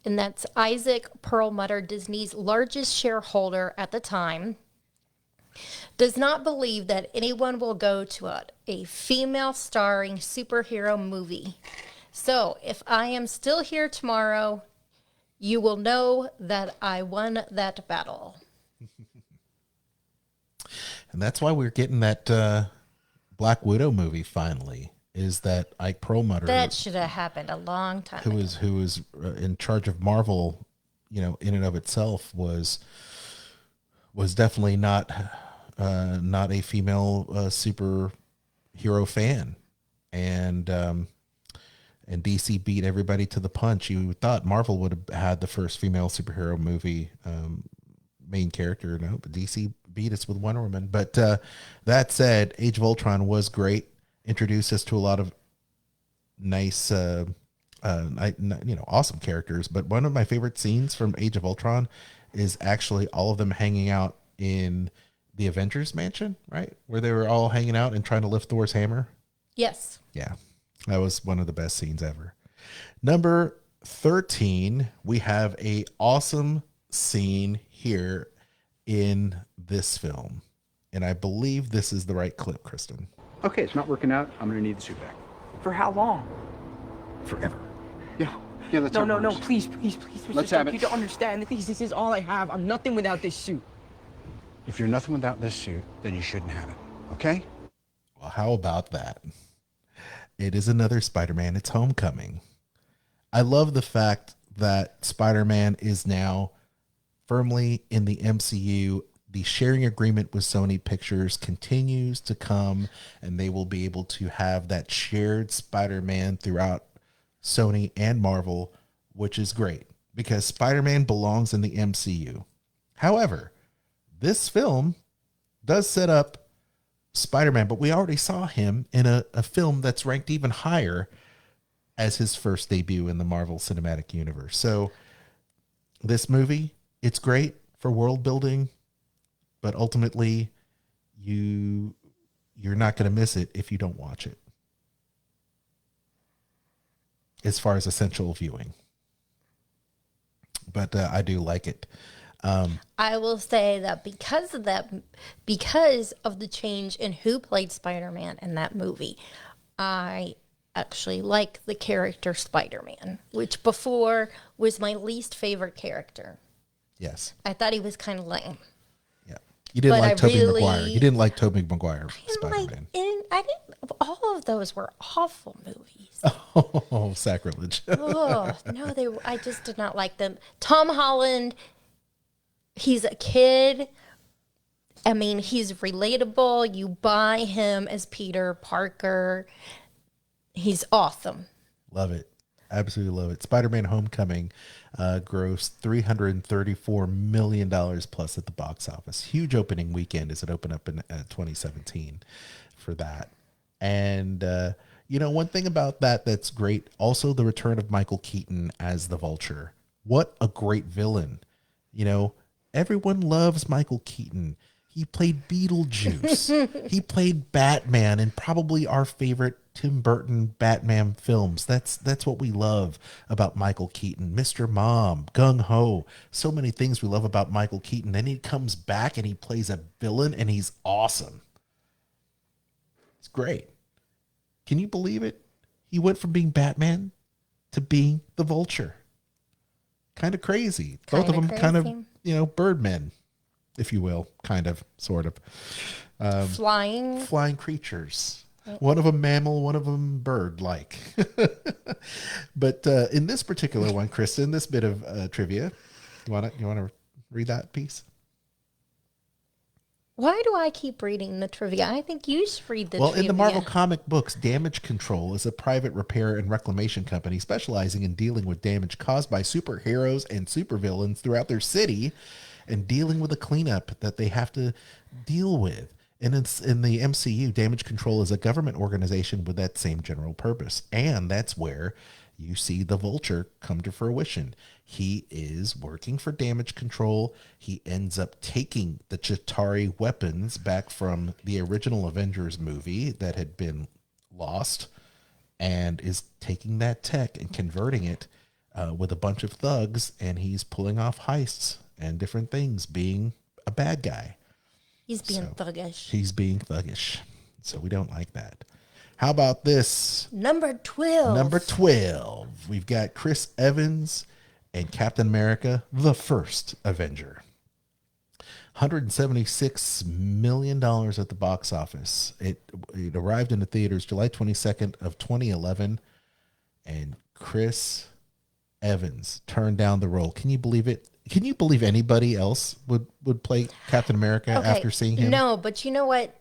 and that's Isaac Perlmutter, Disney's largest shareholder at the time, does not believe that anyone will go to a female starring superhero movie. So if I am still here tomorrow, you will know that I won that battle. And that's why we're getting that Black Widow movie finally, is that Ike Perlmutter. That should have happened a long time ago. Who was in charge of Marvel, in and of itself, was definitely not a female superhero fan. And DC beat everybody to the punch. You thought Marvel would have had the first female superhero movie main character. No, but DC beat us with Wonder Woman. But that said, Age of Ultron was great. Introduced us to a lot of nice, awesome characters. But one of my favorite scenes from Age of Ultron is actually all of them hanging out in the Avengers mansion, right? Where they were all hanging out and trying to lift Thor's hammer. Yes. Yeah. That was one of the best scenes ever. Number 13, we have a awesome scene here in this film. And I believe this is the right clip, Kristen. Okay, it's not working out. I'm going to need the suit back. For how long? Forever. Yeah, that's No, please, Mr. Let's Stark, have it. You don't understand. This is all I have. I'm nothing without this suit. If you're nothing without this suit, then you shouldn't have it, okay? Well, how about that? It is another Spider-Man. It's Homecoming. I love the fact that Spider-Man is now firmly in the MCU. The sharing agreement with Sony Pictures continues to come, and they will be able to have that shared Spider-Man throughout Sony and Marvel, which is great because Spider-Man belongs in the MCU. However, this film does set up Spider-Man, but we already saw him in a film that's ranked even higher as his first debut in the Marvel Cinematic Universe. So this movie, it's great for world building, but ultimately you're not going to miss it if you don't watch it. As far as essential viewing. But I do like it. I will say that because of the change in who played Spider-Man in that movie, I actually like the character Spider-Man, which before was my least favorite character. Yes. I thought he was kind of lame. Yeah. You didn't But like I Tobey really- Maguire. You didn't like Tobey Maguire And Spider-Man. I didn't. All of those were awful movies. Oh, sacrilege. Oh no, I just did not like them. Tom Holland, he's a kid. I mean, he's relatable. You buy him as Peter Parker. He's awesome. Love it. Absolutely love it. Spider-Man Homecoming grossed $334 million plus at the box office. Huge opening weekend as it opened up in 2017 for that. And, one thing about that's great. Also, the return of Michael Keaton as the Vulture. What a great villain. Everyone loves Michael Keaton. He played Beetlejuice. He played Batman in probably our favorite Tim Burton Batman films. That's what we love about Michael Keaton. Mr. Mom, Gung Ho. So many things we love about Michael Keaton. Then he comes back and he plays a villain and he's awesome. It's great. Can you believe it? He went from being Batman to being the Vulture. Kind of crazy. Both of them kind of Birdmen, if you will, kind of, sort of. Flying creatures. One of them mammal, one of them bird-like. But in this particular one, Kristen, this bit of trivia, you want to read that piece? Why do I keep reading the trivia? I think you should read the trivia. Well, in the Marvel comic books, Damage Control is a private repair and reclamation company specializing in dealing with damage caused by superheroes and supervillains throughout their city and dealing with the cleanup that they have to deal with. And it's in the MCU, Damage Control is a government organization with that same general purpose. And that's where you see the Vulture come to fruition. He is working for Damage Control. He ends up taking the Chitauri weapons back from the original Avengers movie that had been lost and is taking that tech and converting it with a bunch of thugs. And he's pulling off heists and different things, being a bad guy. He's being thuggish. He's being thuggish. So we don't like that. How about this? Number 12. Number 12. We've got Chris Evans and Captain America, the first Avenger. $176 million at the box office. It arrived in the theaters July 22nd of 2011. And Chris Evans turned down the role. Can you believe it? Can you believe anybody else would play Captain America after seeing him? No, but you know what?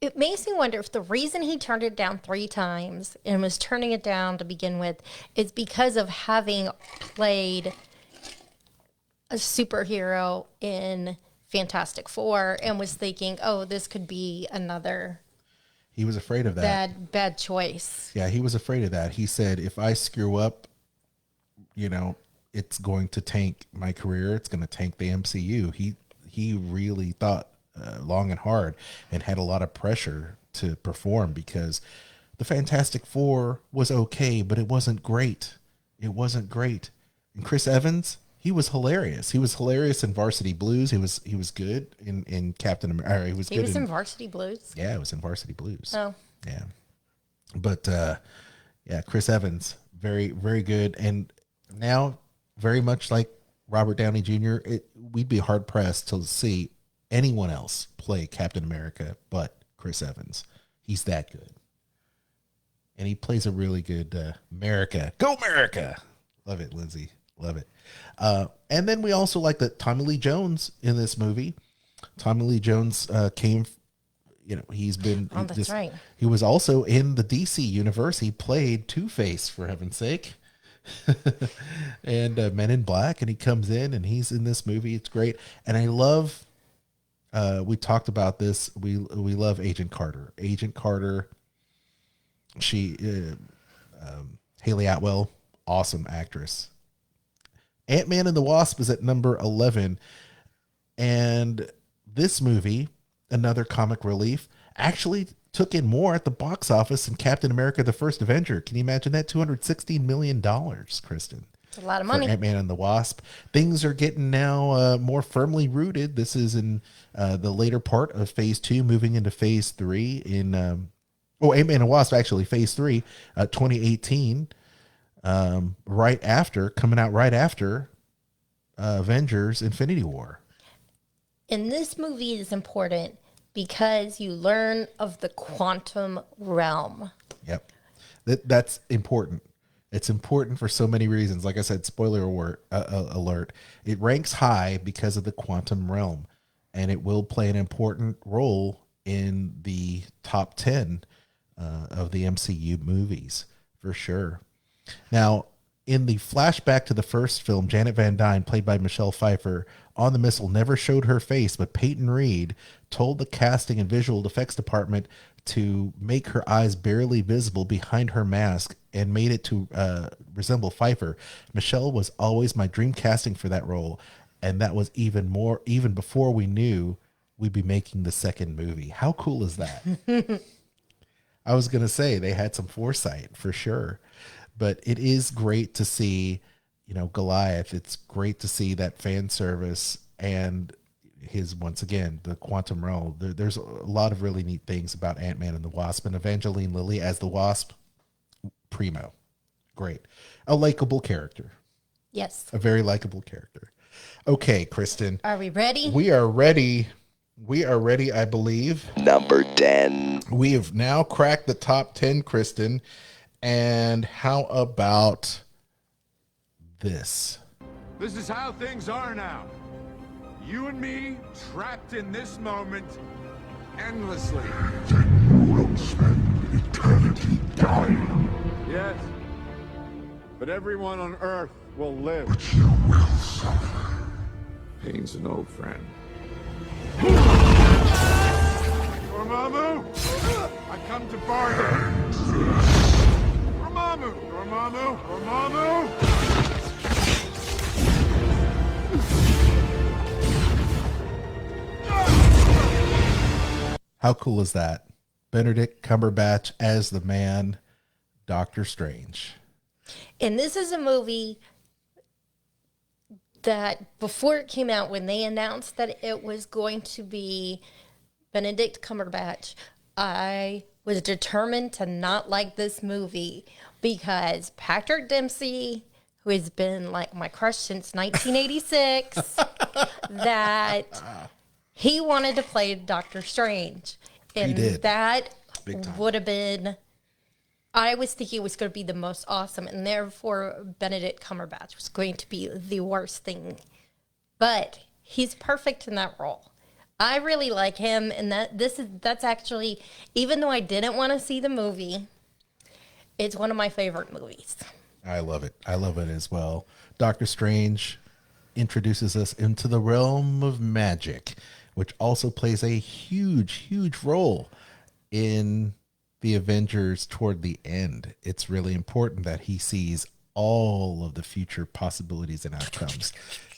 It makes me wonder if the reason he turned it down 3 times and was turning it down to begin with is because of having played a superhero in Fantastic Four and was thinking, oh, this could be another. He was afraid of that. Bad choice. Yeah, he was afraid of that. He said, if I screw up, it's going to tank my career. It's going to tank the MCU. He really thought long and hard and had a lot of pressure to perform because the Fantastic Four was okay, but it wasn't great. It wasn't great. And Chris Evans, he was hilarious. He was hilarious in Varsity Blues. He was good in Captain America. He was in Varsity Blues. Yeah, it was in Varsity Blues. Oh, yeah. But Chris Evans, very, very good. And now, very much like Robert Downey Jr., we'd be hard pressed to see anyone else play Captain America but Chris Evans. He's that good. And he plays a really good America. Go America! Love it, Lindsay. Love it. And then we also like that Tommy Lee Jones in this movie. Tommy Lee Jones came, he's been... Oh, that's right. He was also in the DC universe. He played Two-Face, for heaven's sake. And Men in Black, and he comes in and he's in this movie. It's great. And I love... we talked about this. We love Agent Carter. Agent Carter. She, Haley Atwell, awesome actress. Ant-Man and the Wasp is at number 11, and this movie, another comic relief, actually took in more at the box office than Captain America: The First Avenger. Can you imagine that? $216 million, Kristen. It's a lot of money. For Ant-Man and the Wasp. Things are getting now more firmly rooted. This is in the later part of phase 2, moving into phase 3 in Oh, Ant-Man and Wasp, actually, Phase 3, 2018, coming out right after Avengers Infinity War. And this movie is important because you learn of the quantum realm. Yep. That's important. It's important for so many reasons. Like I said, spoiler alert. It ranks high because of the quantum realm, and it will play an important role in the top 10 of the MCU movies for sure. Now, in the flashback to the first film, Janet Van Dyne, played by Michelle Pfeiffer, on the missile never showed her face, but Peyton Reed told the casting and visual effects department to make her eyes barely visible behind her mask and made it to resemble Pfeiffer. Michelle was always my dream casting for that role, and that was even before we knew we'd be making the second movie. How cool is that? I was going to say they had some foresight for sure, but it is great to see, Goliath. It's great to see that fan service and once again, the quantum realm. There's a lot of really neat things about Ant-Man and the Wasp, and Evangeline Lilly as the Wasp, primo. Great. A likable character. Yes. A very likable character. Okay, Kristen. Are we ready? We are ready. We are ready, I believe. Number 10. We have now cracked the top 10, Kristen. And how about this? This is how things are now. You and me trapped in this moment endlessly. Then you will spend eternity dying. Yes. But everyone on Earth will live. But you will suffer. Pain's an old friend. Dormammu! I come to bargain. Dormammu! Dormammu! Dormammu! How cool is that? Benedict Cumberbatch as the man, Doctor Strange. And this is a movie that before it came out, when they announced that it was going to be Benedict Cumberbatch, I was determined to not like this movie because Patrick Dempsey, who has been like my crush since 1986, that he wanted to play Doctor Strange. And he did. That would have been, I was thinking it was going to be the most awesome, and therefore Benedict Cumberbatch was going to be the worst thing. But he's perfect in that role. I really like him, and that's actually, even though I didn't want to see the movie, it's one of my favorite movies. I love it. I love it as well. Doctor Strange introduces us into the realm of magic, which also plays a huge, huge role in the Avengers toward the end. It's really important that he sees all of the future possibilities and outcomes,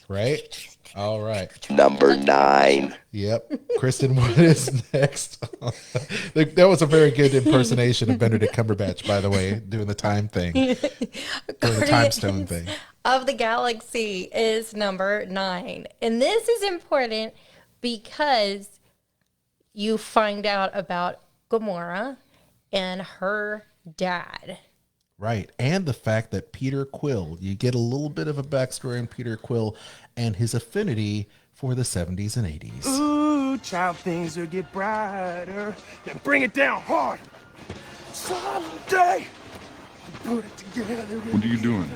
right? All right. Number 9. Yep. Kristen, what is next? That was a very good impersonation of Benedict Cumberbatch, by the way, doing the time thing. Doing the time stone thing. Of the Galaxy is number 9. And this is important because you find out about Gamora and her dad. Right. And the fact that Peter Quill, you get a little bit of a backstory on Peter Quill and his affinity for the 70s and 80s. Ooh, child, things will get brighter. Then bring it down hard. Someday, put it together. What are you doing?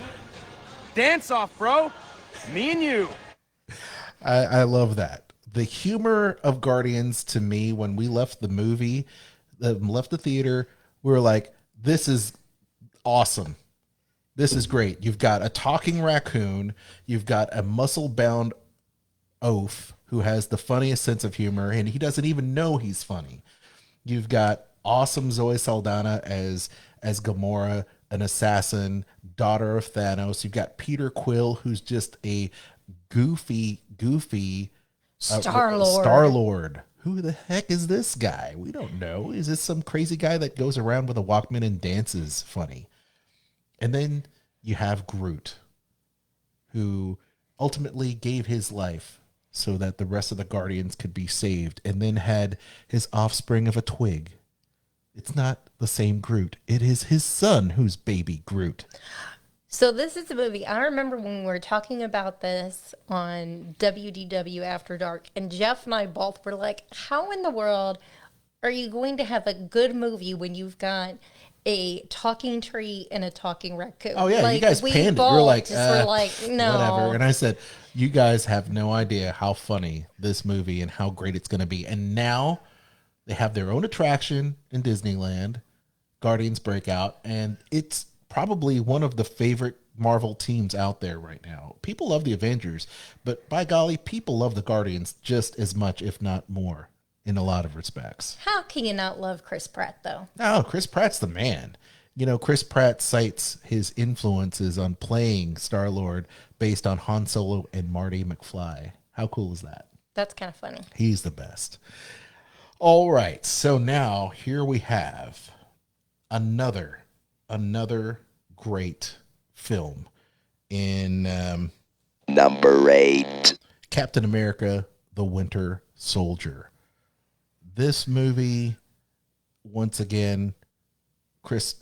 Dance off, bro. Me and you. I love that. The humor of Guardians, to me, when we left the movie, left the theater, we were like, this is awesome. This is great. You've got a talking raccoon. You've got a muscle-bound oaf who has the funniest sense of humor, and he doesn't even know he's funny. You've got awesome Zoe Saldana as Gamora, an assassin, daughter of Thanos. You've got Peter Quill, who's just a goofy Star-Lord. Who the heck is this guy? We don't know. Is this some crazy guy that goes around with a Walkman and dances funny? And then you have Groot, who ultimately gave his life so that the rest of the Guardians could be saved, and then had his offspring of a twig It's not the same Groot. It is his son who's baby Groot. So this is a movie. I remember when we were talking about this on WDW After Dark, and Jeff and I both were like, how in the world are you going to have a good movie when you've got a talking tree and a talking raccoon? Oh yeah, like, you guys we panned it. both We're like, just were like, no. whatever. And I said, you guys have no idea how funny this movie and how great it's going to be. And now they have their own attraction in Disneyland, Guardians Breakout, and it's probably one of the favorite Marvel teams out there right now. People love the Avengers, but by golly, people love the Guardians just as much, if not more, in a lot of respects. How can you not love Chris Pratt, though? Oh, Chris Pratt's the man. You know, Chris Pratt cites his influences on playing Star-Lord based on Han Solo and Marty McFly. How cool is that? That's kind of funny. He's the best. All right, so now here we have another great film in Number 8. Captain America: The Winter Soldier. This movie, once again, Chris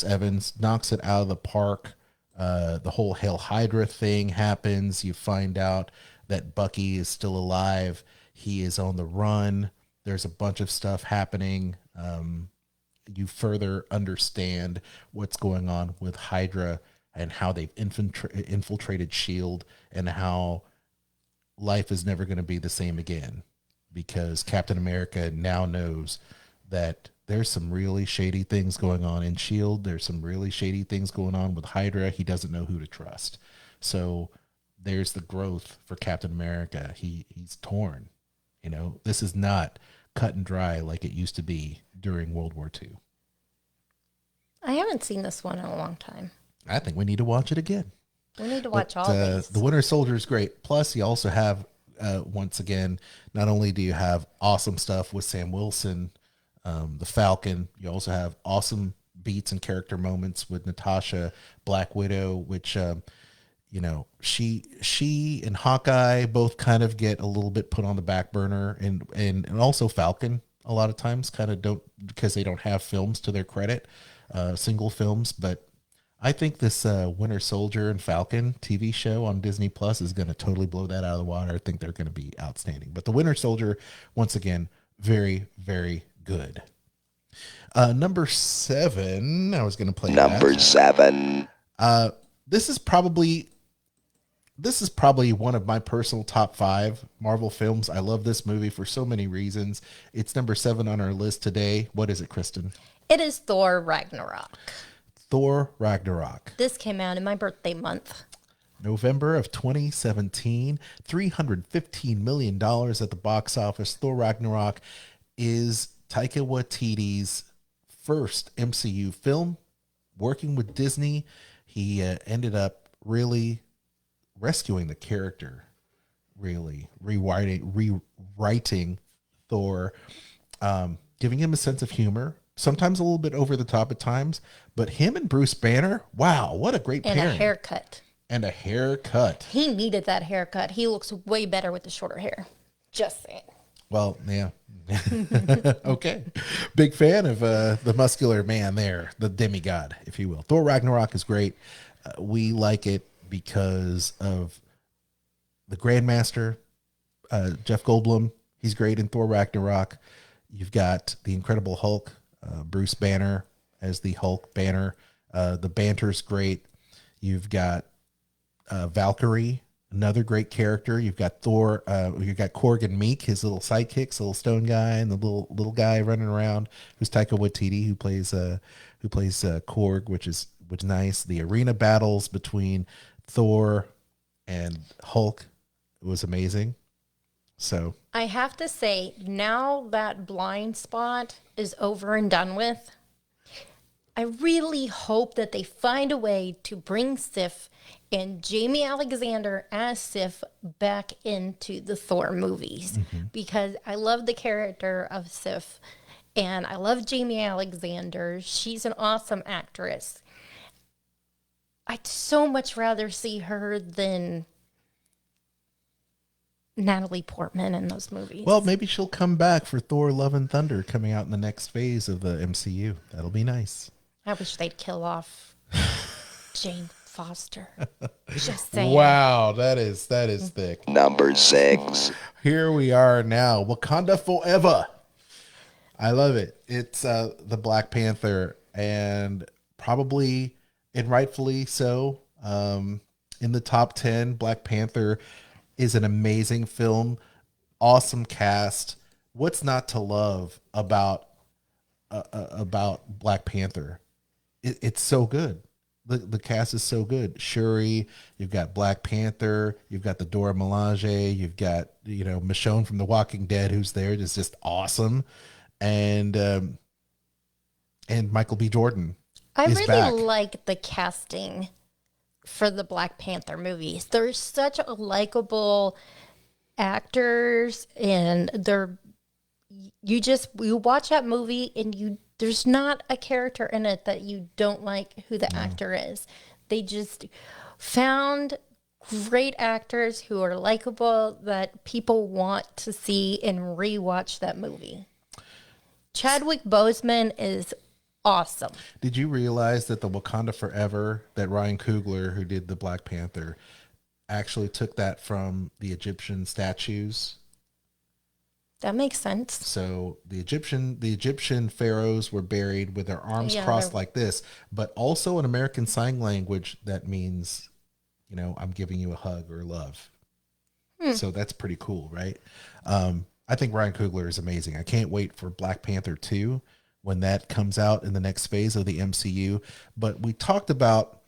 Evans knocks it out of the park. The whole Hail Hydra thing happens. You find out that Bucky is still alive. He is on the run. There's a bunch of stuff happening. You further understand what's going on with Hydra and how they've infiltrated S.H.I.E.L.D. and how life is never going to be the same again, because Captain America now knows that there's some really shady things going on in S.H.I.E.L.D. There's some really shady things going on with Hydra. He doesn't know who to trust. So there's the growth for Captain America. He's torn. You know, this is not cut and dry like it used to be during World War II. I haven't seen this one in a long time. I think we need to watch it again. We need to watch all these. The Winter Soldier is great. Plus, you also have, once again, not only do you have awesome stuff with Sam Wilson, the Falcon, you also have awesome beats and character moments with Natasha, Black Widow, which, you know, she and Hawkeye both kind of get a little bit put on the back burner, and also Falcon a lot of times kind of don't, because they don't have films to their credit, single films. But I think this Winter Soldier and Falcon TV show on Disney Plus is going to totally blow that out of the water. I think they're going to be outstanding. But the Winter Soldier, once again, very, very good. Number 7, I was going to play Number 7. This is probably one of my personal top 5 Marvel films. I love this movie for so many reasons. It's number 7 on our list today. What is it, Kristen? It is Thor Ragnarok. Thor Ragnarok. This came out in my birthday month. November of 2017, $315 million at the box office. Thor Ragnarok is Taika Waititi's first MCU film. Working with Disney, he ended up really rescuing the character, really rewriting Thor, giving him a sense of humor, sometimes a little bit over the top at times, but him and Bruce Banner, wow, what a great pairing. And a haircut. And a haircut. He needed that haircut. He looks way better with the shorter hair. Just saying. Well, yeah. Okay. Big fan of the muscular man there, the demigod, if you will. Thor Ragnarok is great. We like it because of the Grandmaster, Jeff Goldblum. He's great in Thor Ragnarok. You've got the Incredible Hulk, Bruce Banner as the Hulk Banner. The banter's great. You've got Valkyrie, another great character. You've got Thor. You've got Korg and Meek, his little sidekicks, the little stone guy, and the little guy running around, who's Taika Waititi, who plays Korg, which is nice. The arena battles between Thor and Hulk was amazing. So I have to say, now that Blind Spot is over and done with, I really hope that they find a way to bring Sif and Jamie Alexander as Sif back into the Thor movies, because I love the character of Sif and I love Jamie Alexander. She's an awesome actress. I'd so much rather see her than Natalie Portman in those movies. Well, maybe she'll come back for Thor: Love and Thunder coming out in the next phase of the MCU. That'll be nice. I wish they'd kill off Jane Foster. Just saying. Wow, that is thick. Number 6. Here we are now. Wakanda Forever. I love it. It's the Black Panther, and probably and rightfully so. In the top 10, Black Panther is an amazing film, awesome cast. What's not to love about Black Panther? It's so good. The cast is so good. Shuri, you've got Black Panther, you've got the Dora Milaje, you've got Michonne from The Walking Dead, who's there, is just awesome, and Michael B. Jordan. I is really back. like the casting for the Black Panther movies. They're such likable actors, and you watch that movie and there's not a character in it that you don't like who the actor is. They just found great actors who are likable that people want to see and rewatch that movie. Chadwick Boseman is awesome. Did you realize that the Wakanda Forever, that Ryan Coogler, who did the Black Panther, actually took that from the Egyptian statues? That makes sense. So the Egyptian pharaohs were buried with their arms crossed like this, but also in American Sign Language that means, I'm giving you a hug or love. So that's pretty cool, right? I think Ryan Coogler is amazing. I can't wait for Black Panther 2 when that comes out in the next phase of the MCU. But we talked about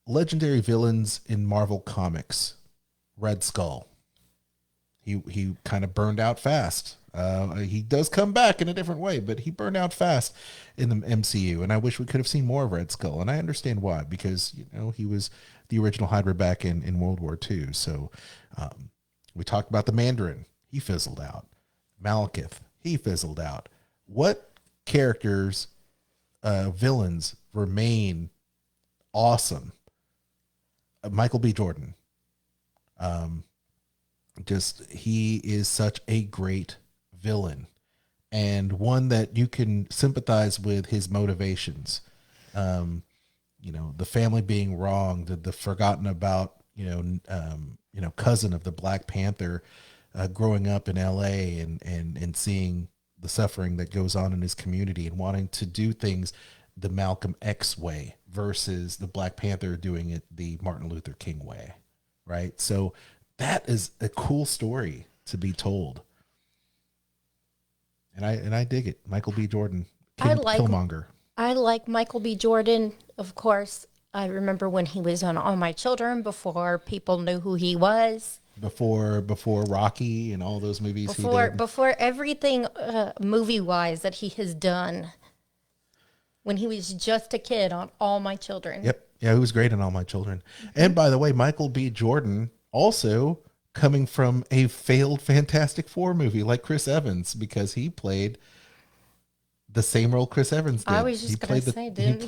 legendary villains in Marvel Comics. Red Skull. He kind of burned out fast. He does come back in a different way, but he burned out fast in the MCU. And I wish we could have seen more of Red Skull. And I understand why, because, he was the original Hydra back in World War II. So we talked about the Mandarin. He fizzled out. Malekith. He fizzled out. What characters, villains remain awesome? Michael B. Jordan. He is such a great villain, and one that you can sympathize with his motivations. The family being wronged, the forgotten about, cousin of the Black Panther, growing up in LA and seeing the suffering that goes on in his community and wanting to do things the Malcolm X way versus the Black Panther doing it the Martin Luther King way. Right. So that is a cool story to be told. And I dig it. Michael B. Jordan, Killmonger. I like Michael B. Jordan, of course. I remember when he was on All My Children before people knew who he was. Before Rocky and all those movies he did. Before everything movie-wise that he has done. When he was just a kid on All My Children. Yep. Yeah, he was great in All My Children. And by the way, Michael B. Jordan also coming from a failed Fantastic Four movie like Chris Evans, because he played the same role Chris Evans did. I was just going to say, didn't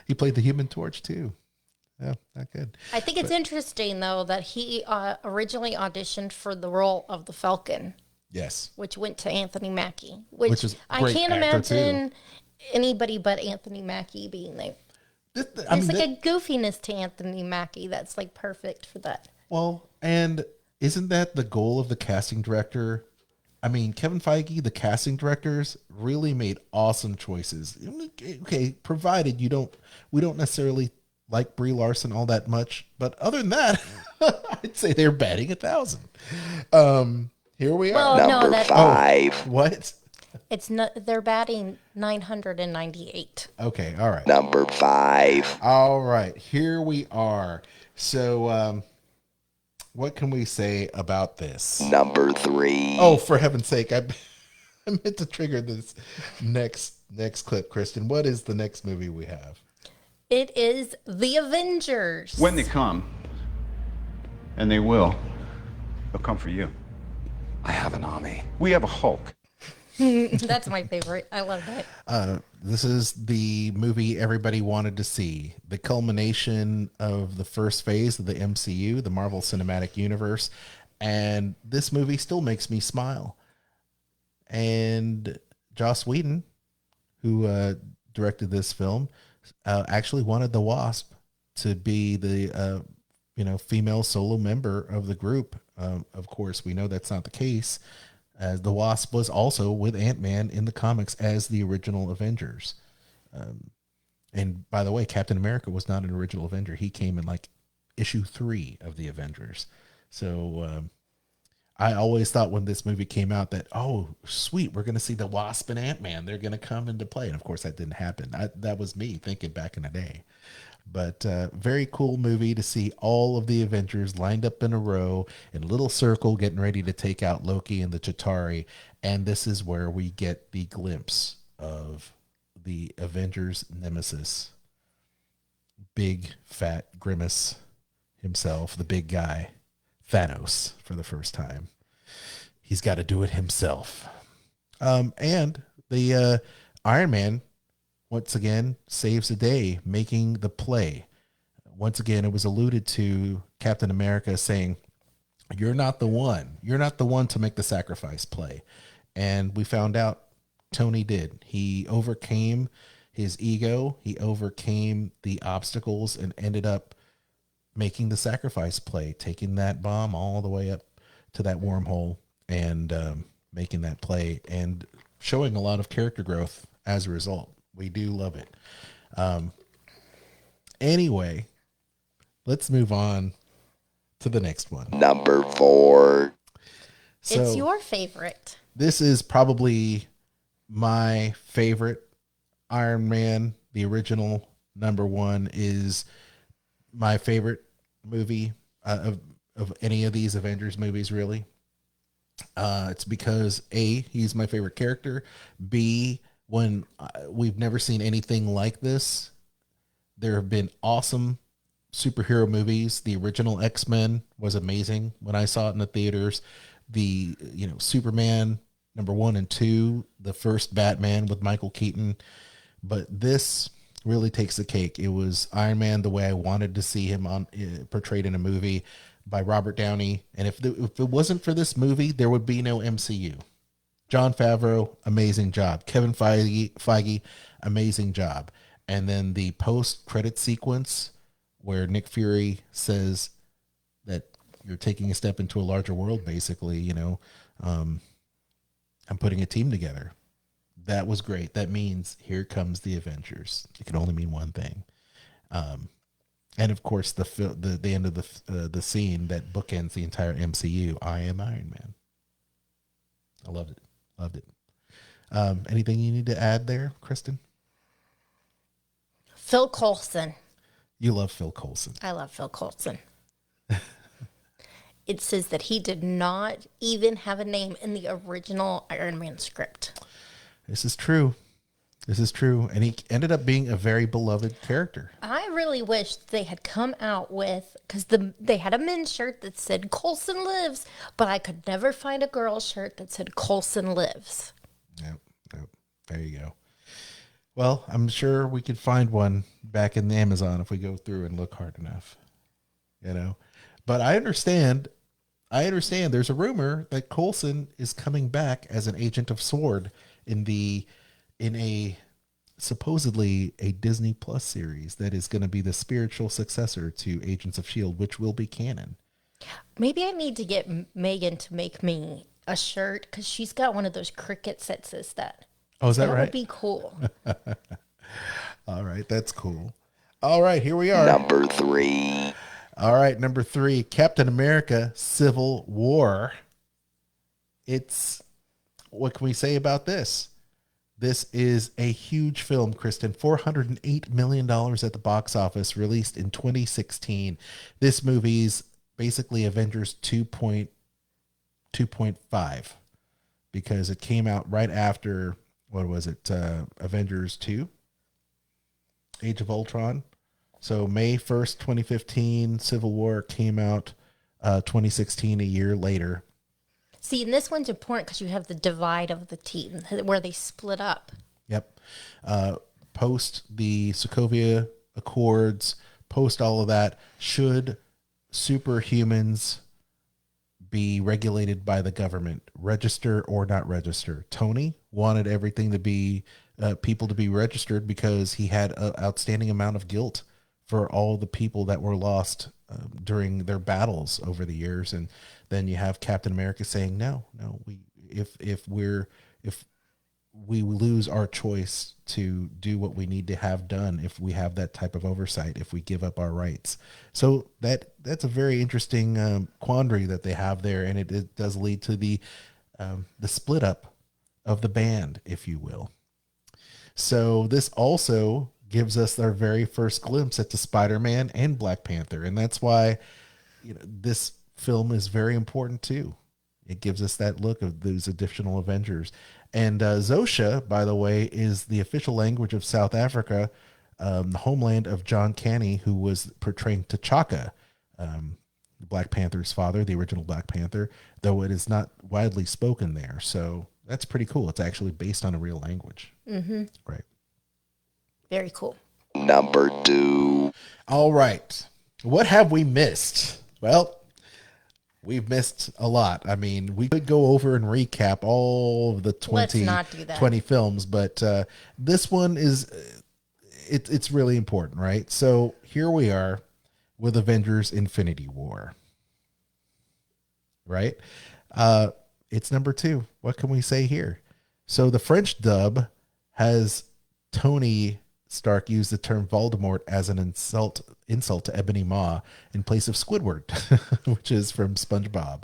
he played the Human Torch too. Yeah, not good. I think it's interesting though that he originally auditioned for the role of the Falcon. Yes. Which went to Anthony Mackie, which is I can't imagine anybody but Anthony Mackie being there. There's a goofiness to Anthony Mackie that's like perfect for that. Well, and isn't that the goal of the casting director? I mean, Kevin Feige, the casting directors really made awesome choices. Okay, provided we don't necessarily like Brie Larson all that much, but other than that, I'd say they're batting 1,000. Here we are. Number 5. What? It's not. They're batting 998. Okay, all right. Number 5. All right, here we are. So, what can we say about this? Number 3. Oh, for heaven's sake! I meant to trigger this next clip, Kristen. What is the next movie we have? It is The Avengers. When they come, and they will, they'll come for you. I have an army. We have a Hulk. That's my favorite. I love that. This is the movie everybody wanted to see. The culmination of the first phase of the MCU, the Marvel Cinematic Universe. And this movie still makes me smile. And Joss Whedon, who directed this film, actually wanted the Wasp to be the female solo member of the group. Of course, we know that's not the case, as the Wasp was also with Ant-Man in the comics as the original Avengers. And by the way, Captain America was not an original Avenger. He came in like issue 3 of the Avengers. So I always thought when this movie came out that, oh, sweet, we're going to see the Wasp and Ant-Man. They're going to come into play. And of course, that didn't happen. That was me thinking back in the day. But very cool movie to see all of the Avengers lined up in a row in a little circle getting ready to take out Loki and the Chitauri. And this is where we get the glimpse of the Avengers nemesis. Big, fat Grimace himself, the big guy, Thanos, for the first time. He's got to do it himself. And the Iron Man, once again, saves the day, making the play. Once again, it was alluded to Captain America saying, you're not the one. You're not the one to make the sacrifice play. And we found out Tony did. He overcame his ego. He overcame the obstacles and ended up making the sacrifice play, taking that bomb all the way up to that wormhole and making that play and showing a lot of character growth as a result. We do love it. Anyway, let's move on to the next one. Number 4. So, it's your favorite. This is probably my favorite Iron Man. The original number 1 is my favorite movie of any of these Avengers movies, really. It's because A, he's my favorite character. B, when we've never seen anything like this. There have been awesome superhero movies. The original X-Men was amazing when I saw it in the theaters. The Superman number 1 and 2, the first Batman with Michael Keaton. But this really takes the cake. It was Iron Man the way I wanted to see him portrayed in a movie by Robert Downey. And if it wasn't for this movie, there would be no MCU. Jon Favreau, amazing job. Kevin Feige, amazing job. And then the post-credit sequence where Nick Fury says that you're taking a step into a larger world, basically, I'm putting a team together. That was great. That means here comes the Avengers. It can only mean one thing. And of course, the end of the scene that bookends the entire MCU. I am Iron Man. I loved it. Loved it. Anything you need to add there, Kristen? Phil Coulson. You love Phil Coulson. I love Phil Coulson. It says that he did not even have a name in the original Iron Man script. This is true. This is true. And he ended up being a very beloved character. I really wish they had come out with, because they had a men's shirt that said Coulson lives, but I could never find a girl's shirt that said Coulson lives. Yep. There you go. Well, I'm sure we could find one back in the Amazon if we go through and look hard enough. But I understand there's a rumor that Coulson is coming back as an agent of S.W.O.R.D. in a supposedly a Disney Plus series that is going to be the spiritual successor to Agents of S.H.I.E.L.D., which will be canon. Maybe I need to get Megan to make me a shirt because she's got one of those crickets that says that. Oh, is that right? That would be cool. All right, that's cool. All right, here we are. Number 3. All right, number 3, Captain America: Civil War. What can we say about this? This is a huge film, Kristen. $408 million at the box office, released in 2016. This movie's basically Avengers 2.5 because it came out right after, what was it, Avengers 2? Age of Ultron. So May 1st, 2015, Civil War came out 2016, a year later. See, and this one's important because you have the divide of the team where they split up. Yep. Post the Sokovia Accords, post all of that, should superhumans be regulated by the government, register or not register? Tony wanted everything to be people to be registered because he had an outstanding amount of guilt for all the people that were lost during their battles over the years. And then you have Captain America saying, no, if we lose our choice to do what we need to have done, if we have that type of oversight, if we give up our rights. So that's a very interesting quandary that they have there. And it does lead to the split up of the band, if you will. So this also gives us our very first glimpse at the Spider-Man and Black Panther. And that's why, this film is very important too. It gives us that look of those additional Avengers. And Xhosa, by the way, is the official language of South Africa, the homeland of John Caney, who was portraying T'Chaka, Black Panther's father, the original Black Panther, though it is not widely spoken there. So that's pretty cool. It's actually based on a real language. Mm-hmm. Right. Very cool. Number 2. All right. What have we missed? Well, we've missed a lot. I mean, we could go over and recap all of the 20 films, but this one is, it's really important, right? So here we are with Avengers Infinity War, right? It's number 2. What can we say here? So the French dub has Tony Stark use the term Voldemort as an insult to Ebony Maw in place of Squidward, which is from SpongeBob,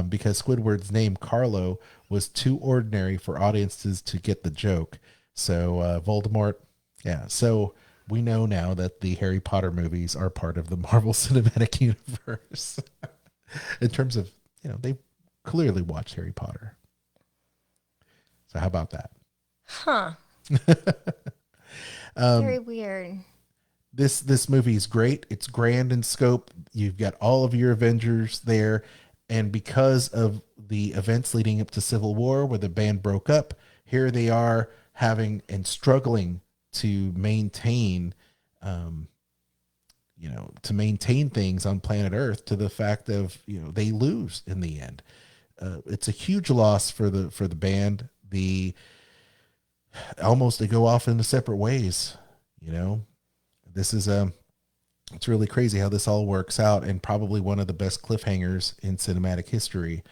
because Squidward's name, Carlo, was too ordinary for audiences to get the joke. So Voldemort, yeah. So we know now that the Harry Potter movies are part of the Marvel Cinematic Universe. In terms of, they clearly watched Harry Potter. So how about that? Huh. Very weird. This movie is great. It's grand in scope. You've got all of your Avengers there. And because of the events leading up to Civil War, where the band broke up, here they are having and struggling to maintain, to maintain things on planet Earth, to the fact of, they lose in the end. It's a huge loss for the band. They go off into separate ways. This is it's really crazy how this all works out, and probably one of the best cliffhangers in cinematic history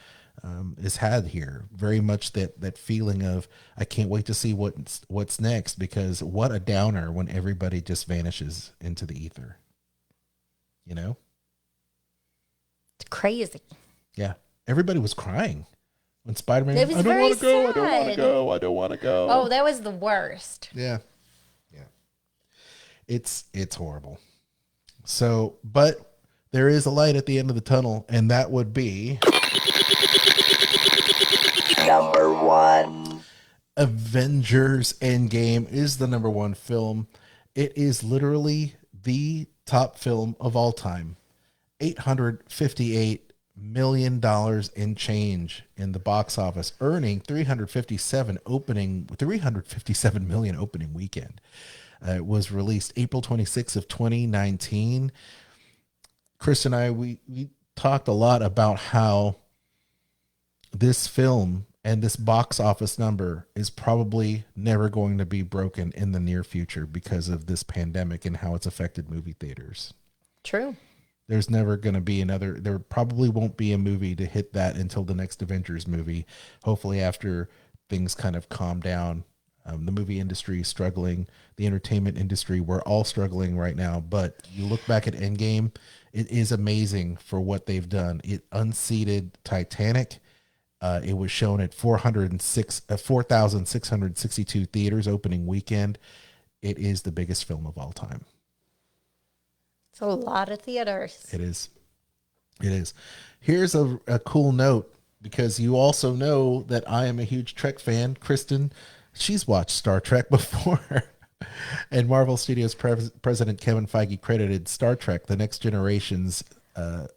is had here. Very much that feeling of, I can't wait to see what's next, because what a downer when everybody just vanishes into the ether. It's crazy. Yeah. Everybody was crying when Spider-Man, It was I don't want to go, I sad. don't want to go, I don't want to go. Oh, that was the worst. Yeah. It's horrible. So, but there is a light at the end of the tunnel, and that would be Number 1. Avengers Endgame is the number 1 film. It is literally the top film of all time. $858 million in change in the box office, earning 357 million opening weekend. It was released April 26th of 2019. Chris and I, we talked a lot about how this film and this box office number is probably never going to be broken in the near future because of this pandemic and how it's affected movie theaters. True. There's never going to be there probably won't be a movie to hit that until the next Avengers movie. Hopefully after things kind of calm down. The movie industry is struggling. The entertainment industry, we're all struggling right now. But you look back at Endgame, it is amazing for what they've done. It unseated Titanic. It was shown at 4,662 theaters opening weekend. It is the biggest film of all time. It's a lot of theaters. It is. Here's a cool note, because you also know that I am a huge Trek fan. Kristen, she's watched Star Trek before. And Marvel Studios President Kevin Feige credited Star Trek: The Next Generation's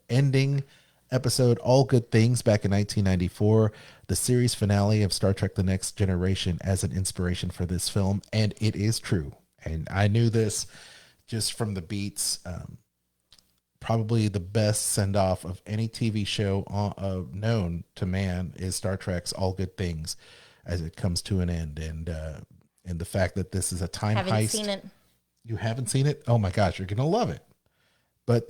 ending episode All Good Things back in 1994, the series finale of Star Trek The Next Generation as an inspiration for this film. And it is true. And I knew this just from the beats. Probably the best send-off of any TV show known to man is Star Trek's All Good Things as it comes to an end. And the fact that this is a time heist. Haven't seen it. You haven't seen it? Oh my gosh, you're going to love it. But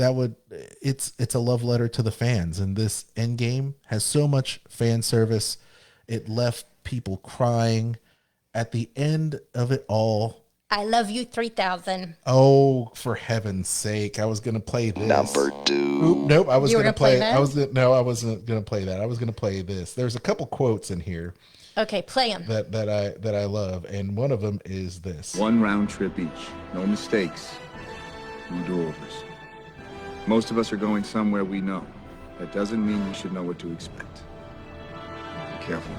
it's a love letter to the fans. And this Endgame has so much fan service. It left people crying at the end of it all. I love you 3000. Oh, for heaven's sake. I was going to play this. Number 2. Oop, nope, I was going to play that? I wasn't going to play that. I was going to play this. There's a couple quotes in here Okay, play them. that I love, and one of them is this. One round trip each. No mistakes. No do-overs. Most of us are going somewhere we know. That doesn't mean we should know what to expect. Be careful.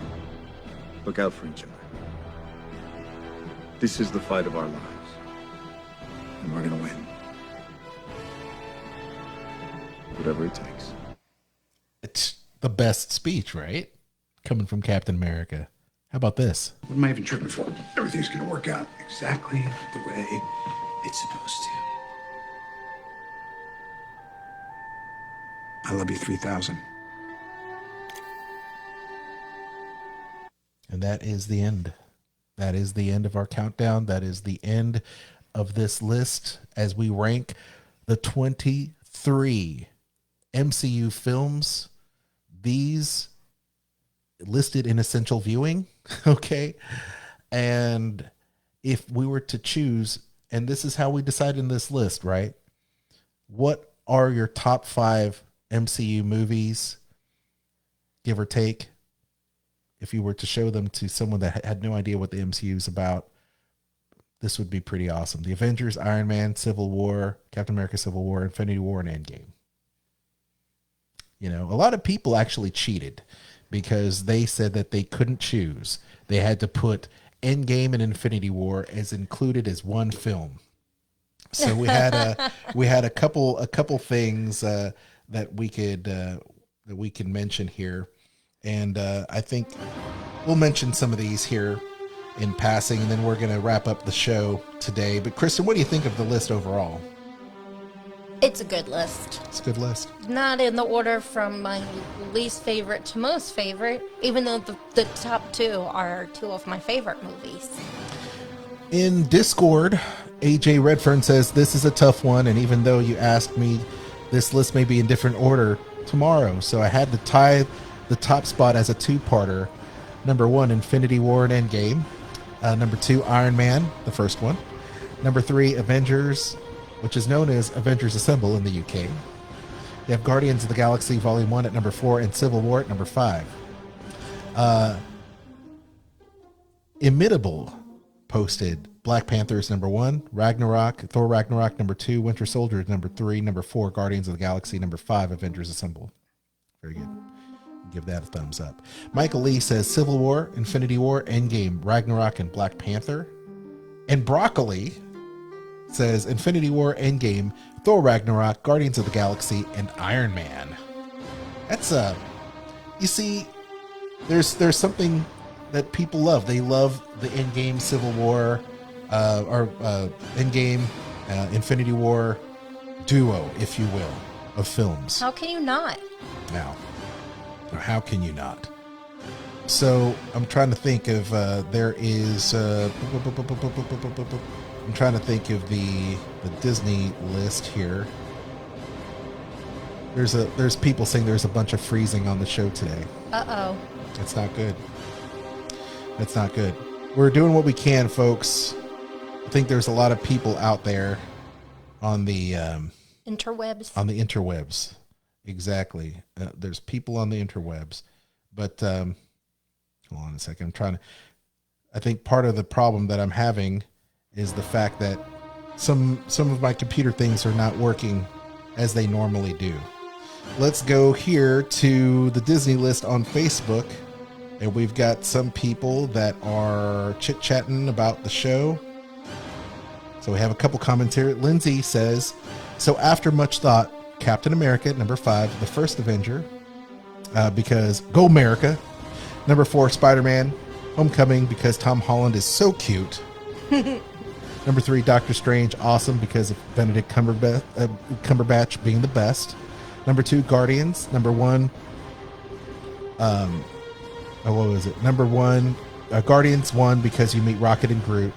Look out for each other. This is the fight of our lives. And we're gonna win. Whatever it takes. It's the best speech, right? Coming from Captain America. How about this? What am I even tripping for? Everything's gonna work out exactly the way it's supposed to. I love you 3000. And that is the end. That is the end of our countdown. That is the end of this list as we rank the 23 MCU films. These listed in essential viewing. Okay. And if we were to choose, and this is how we decide in this list, right? What are your top 5 MCU movies, give or take? If you were to show them to someone that had no idea what the MCU is about, this would be pretty awesome. The Avengers, Iron Man, Civil War, Captain America, Civil War, Infinity War, and Endgame. You know, a lot of people actually cheated because they said that they couldn't choose. They had to put Endgame and Infinity War as included as one film. So we had a couple things that we can mention here. And I think we'll mention some of these here in passing, and then we're going to wrap up the show today. But Kristen, what do you think of the list overall? It's a good list. It's a good list. Not in the order from my least favorite to most favorite, even though the top 2 are 2 of my favorite movies. In Discord, AJ Redfern says, this is a tough one, and even though you asked me, this list may be in different order tomorrow, so I had to tie the top spot as a 2-parter. Number 1, Infinity War and Endgame. Number 2, Iron Man, the first one. Number 3, Avengers, which is known as Avengers Assemble in the UK. You have Guardians of the Galaxy Volume 1 at number 4 and Civil War at number 5. Imitable posted Black Panthers number 1, Thor Ragnarok number 2, Winter Soldier number 3, number 4, Guardians of the Galaxy number 5, Avengers Assemble. Very good. Give that a thumbs up. Michael Lee says Civil War, Infinity War, Endgame, Ragnarok, and Black Panther. And Broccoli says Infinity War, Endgame, Thor Ragnarok, Guardians of the Galaxy, and Iron Man. That's you see, there's something that people love. They love the Endgame Civil War, or Endgame Infinity War duo, if you will, of films. How can you not? Now, how can you not? So I'm trying to think of there is I'm trying to think of the Disney list here. There's people saying there's a bunch of freezing on the show today. Uh-oh. That's not good. That's not good. We're doing what we can, folks. I think there's a lot of people out there on the interwebs. On the interwebs. Exactly. There's people on the interwebs, but hold on a second. I think part of the problem that I'm having is the fact that some of my computer things are not working as they normally do. Let's go here to the Disney list on Facebook, and we've got some people that are chit-chatting about the show. So we have a couple comments here. Lindsay says, so after much thought, Captain America. Number 5, the first Avenger, because go America. Number 4, Spider-Man Homecoming, because Tom Holland is so cute. Number 3, Doctor Strange, awesome, because of Benedict Cumberbatch being the best. Number 2, Guardians. Number 1, what was it? Number 1, Guardians 1, because you meet Rocket and Groot.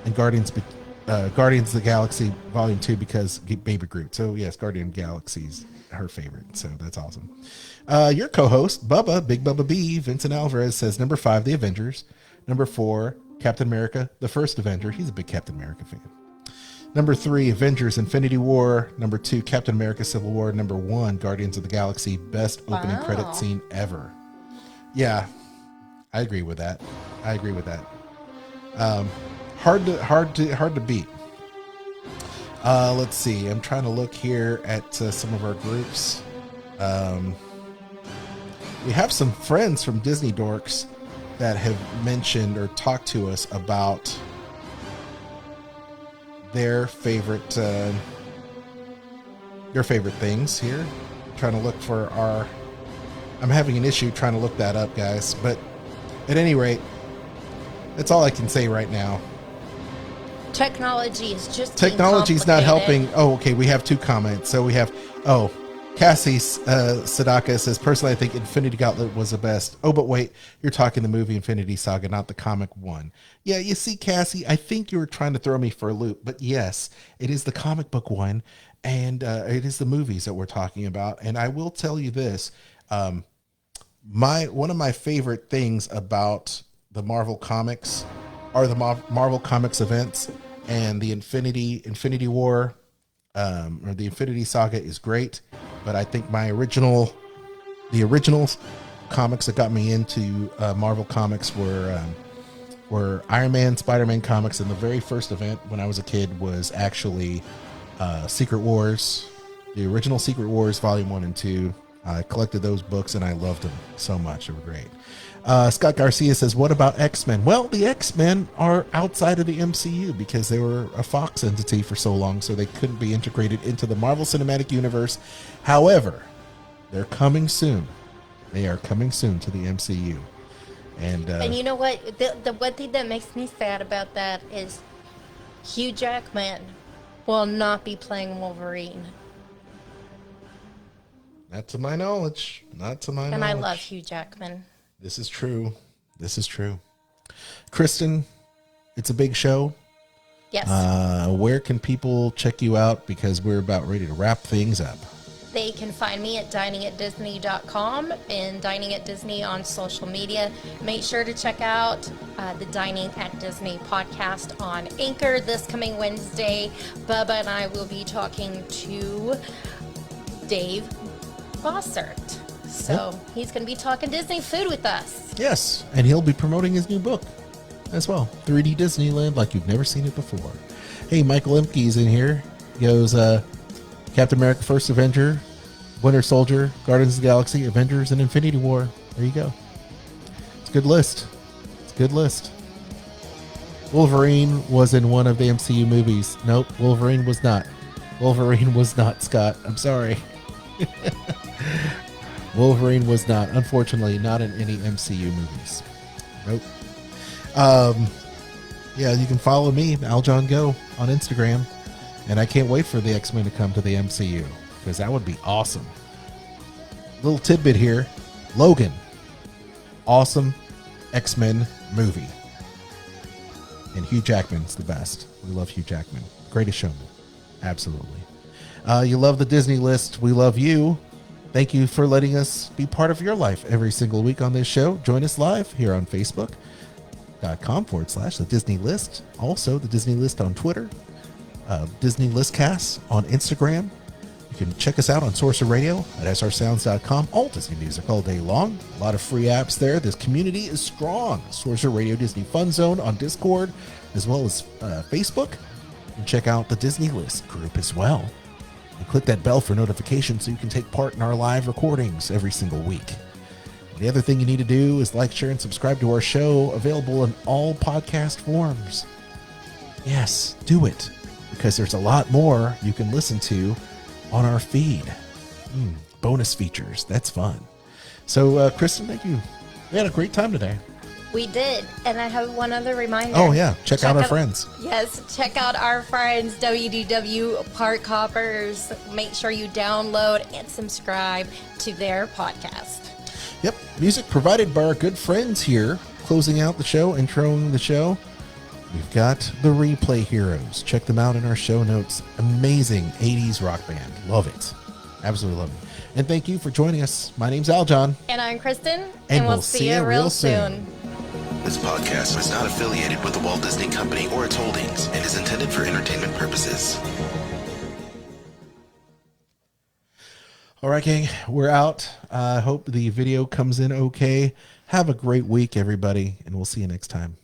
And Guardians of the Galaxy Volume 2, because Baby Groot. So yes, Guardian of the Galaxy's her favorite. So that's awesome. Your co-host, Bubba, Big Bubba B, Vincent Alvarez, says number 5, The Avengers. Number 4, Captain America, the first Avenger. He's a big Captain America fan. Number 3, Avengers Infinity War. Number 2, Captain America Civil War. Number 1, Guardians of the Galaxy, best opening credit scene ever. Yeah, I agree with that. Hard to beat. Let's see. I'm trying to look here at some of our groups. We have some friends from Disney Dorks that have mentioned or talked to us about their favorite things here. Trying to look for I'm having an issue trying to look that up, guys. But at any rate, that's all I can say right now. Technology is just Technology's not helping. Oh, okay. We have 2 comments. So we have, Cassie Sadaka says, personally, I think Infinity Gauntlet was the best. Oh, but wait, you're talking the movie Infinity Saga, not the comic one. Yeah, you see, Cassie, I think you were trying to throw me for a loop, but yes, it is the comic book one, and it is the movies that we're talking about. And I will tell you this, one of my favorite things about the Marvel Comics are the Marvel Comics events, and the Infinity War, or the Infinity Saga is great, but I think the original comics that got me into Marvel Comics were Iron Man, Spider-Man comics, and the very first event when I was a kid was actually Secret Wars, the original Secret Wars Volume 1 and 2. I collected those books and I loved them so much. They were great. Scott Garcia says, what about X-Men? Well, the X-Men are outside of the MCU because they were a Fox entity for so long, so they couldn't be integrated into the Marvel Cinematic Universe. However, they're coming soon. They are coming soon to the MCU. And you know what? The one thing that makes me sad about that is Hugh Jackman will not be playing Wolverine. Not to my knowledge. And I love Hugh Jackman. This is true. Kristen, it's a big show. Yes. Where can people check you out? Because we're about ready to wrap things up. They can find me at diningatdisney.com and Dining at Disney on social media. Make sure to check out the Dining at Disney podcast on Anchor this coming Wednesday. Bubba and I will be talking to Dave Bossert. So he's going to be talking Disney food with us. Yes, and he'll be promoting his new book as well, 3D Disneyland like you've never seen it before. Hey, Michael Emke's in here. He goes, Captain America, First Avenger, Winter Soldier, Guardians of the Galaxy, Avengers, and Infinity War. There you go. It's a good list. Wolverine was in one of the MCU movies. Nope, Wolverine was not. Scott. I'm sorry. Wolverine was not, unfortunately, not in any MCU movies. Nope. Yeah, you can follow me, Aljon Go, on Instagram. And I can't wait for the X-Men to come to the MCU, because that would be awesome. Little tidbit here. Logan. Awesome X-Men movie. And Hugh Jackman's the best. We love Hugh Jackman. Greatest showman. Absolutely. You love the Disney list. We love you. Thank you for letting us be part of your life every single week on this show. Join us live here on Facebook.com/The Disney List. Also, the Disney List on Twitter. Disney Listcast on Instagram. You can check us out on Sorcerer Radio at srsounds.com. All Disney music all day long. A lot of free apps there. This community is strong. Sorcerer Radio Disney Fun Zone on Discord, as well as Facebook. And check out the Disney List group as well. And click that bell for notifications so you can take part in our live recordings every single week. And the other thing you need to do is like, share, and subscribe to our show, available in all podcast forms. Yes, do it, because there's a lot more you can listen to on our feed. Bonus features. That's fun. So, Kristen, thank you. We had a great time today. We did. And I have one other reminder. Oh, yeah. Check out our friends. Yes. Check out our friends, WDW Park Hoppers. Make sure you download and subscribe to their podcast. Yep. Music provided by our good friends here. Closing out the show, introing the show. We've got the Replay Heroes. Check them out in our show notes. Amazing 80s rock band. Love it. Absolutely love it. And thank you for joining us. My name's Aljon. And I'm Kristen. And we'll see you real soon. This podcast is not affiliated with the Walt Disney Company or its holdings and is intended for entertainment purposes. All right, gang, we're out. I hope the video comes in okay. Have a great week, everybody, and we'll see you next time.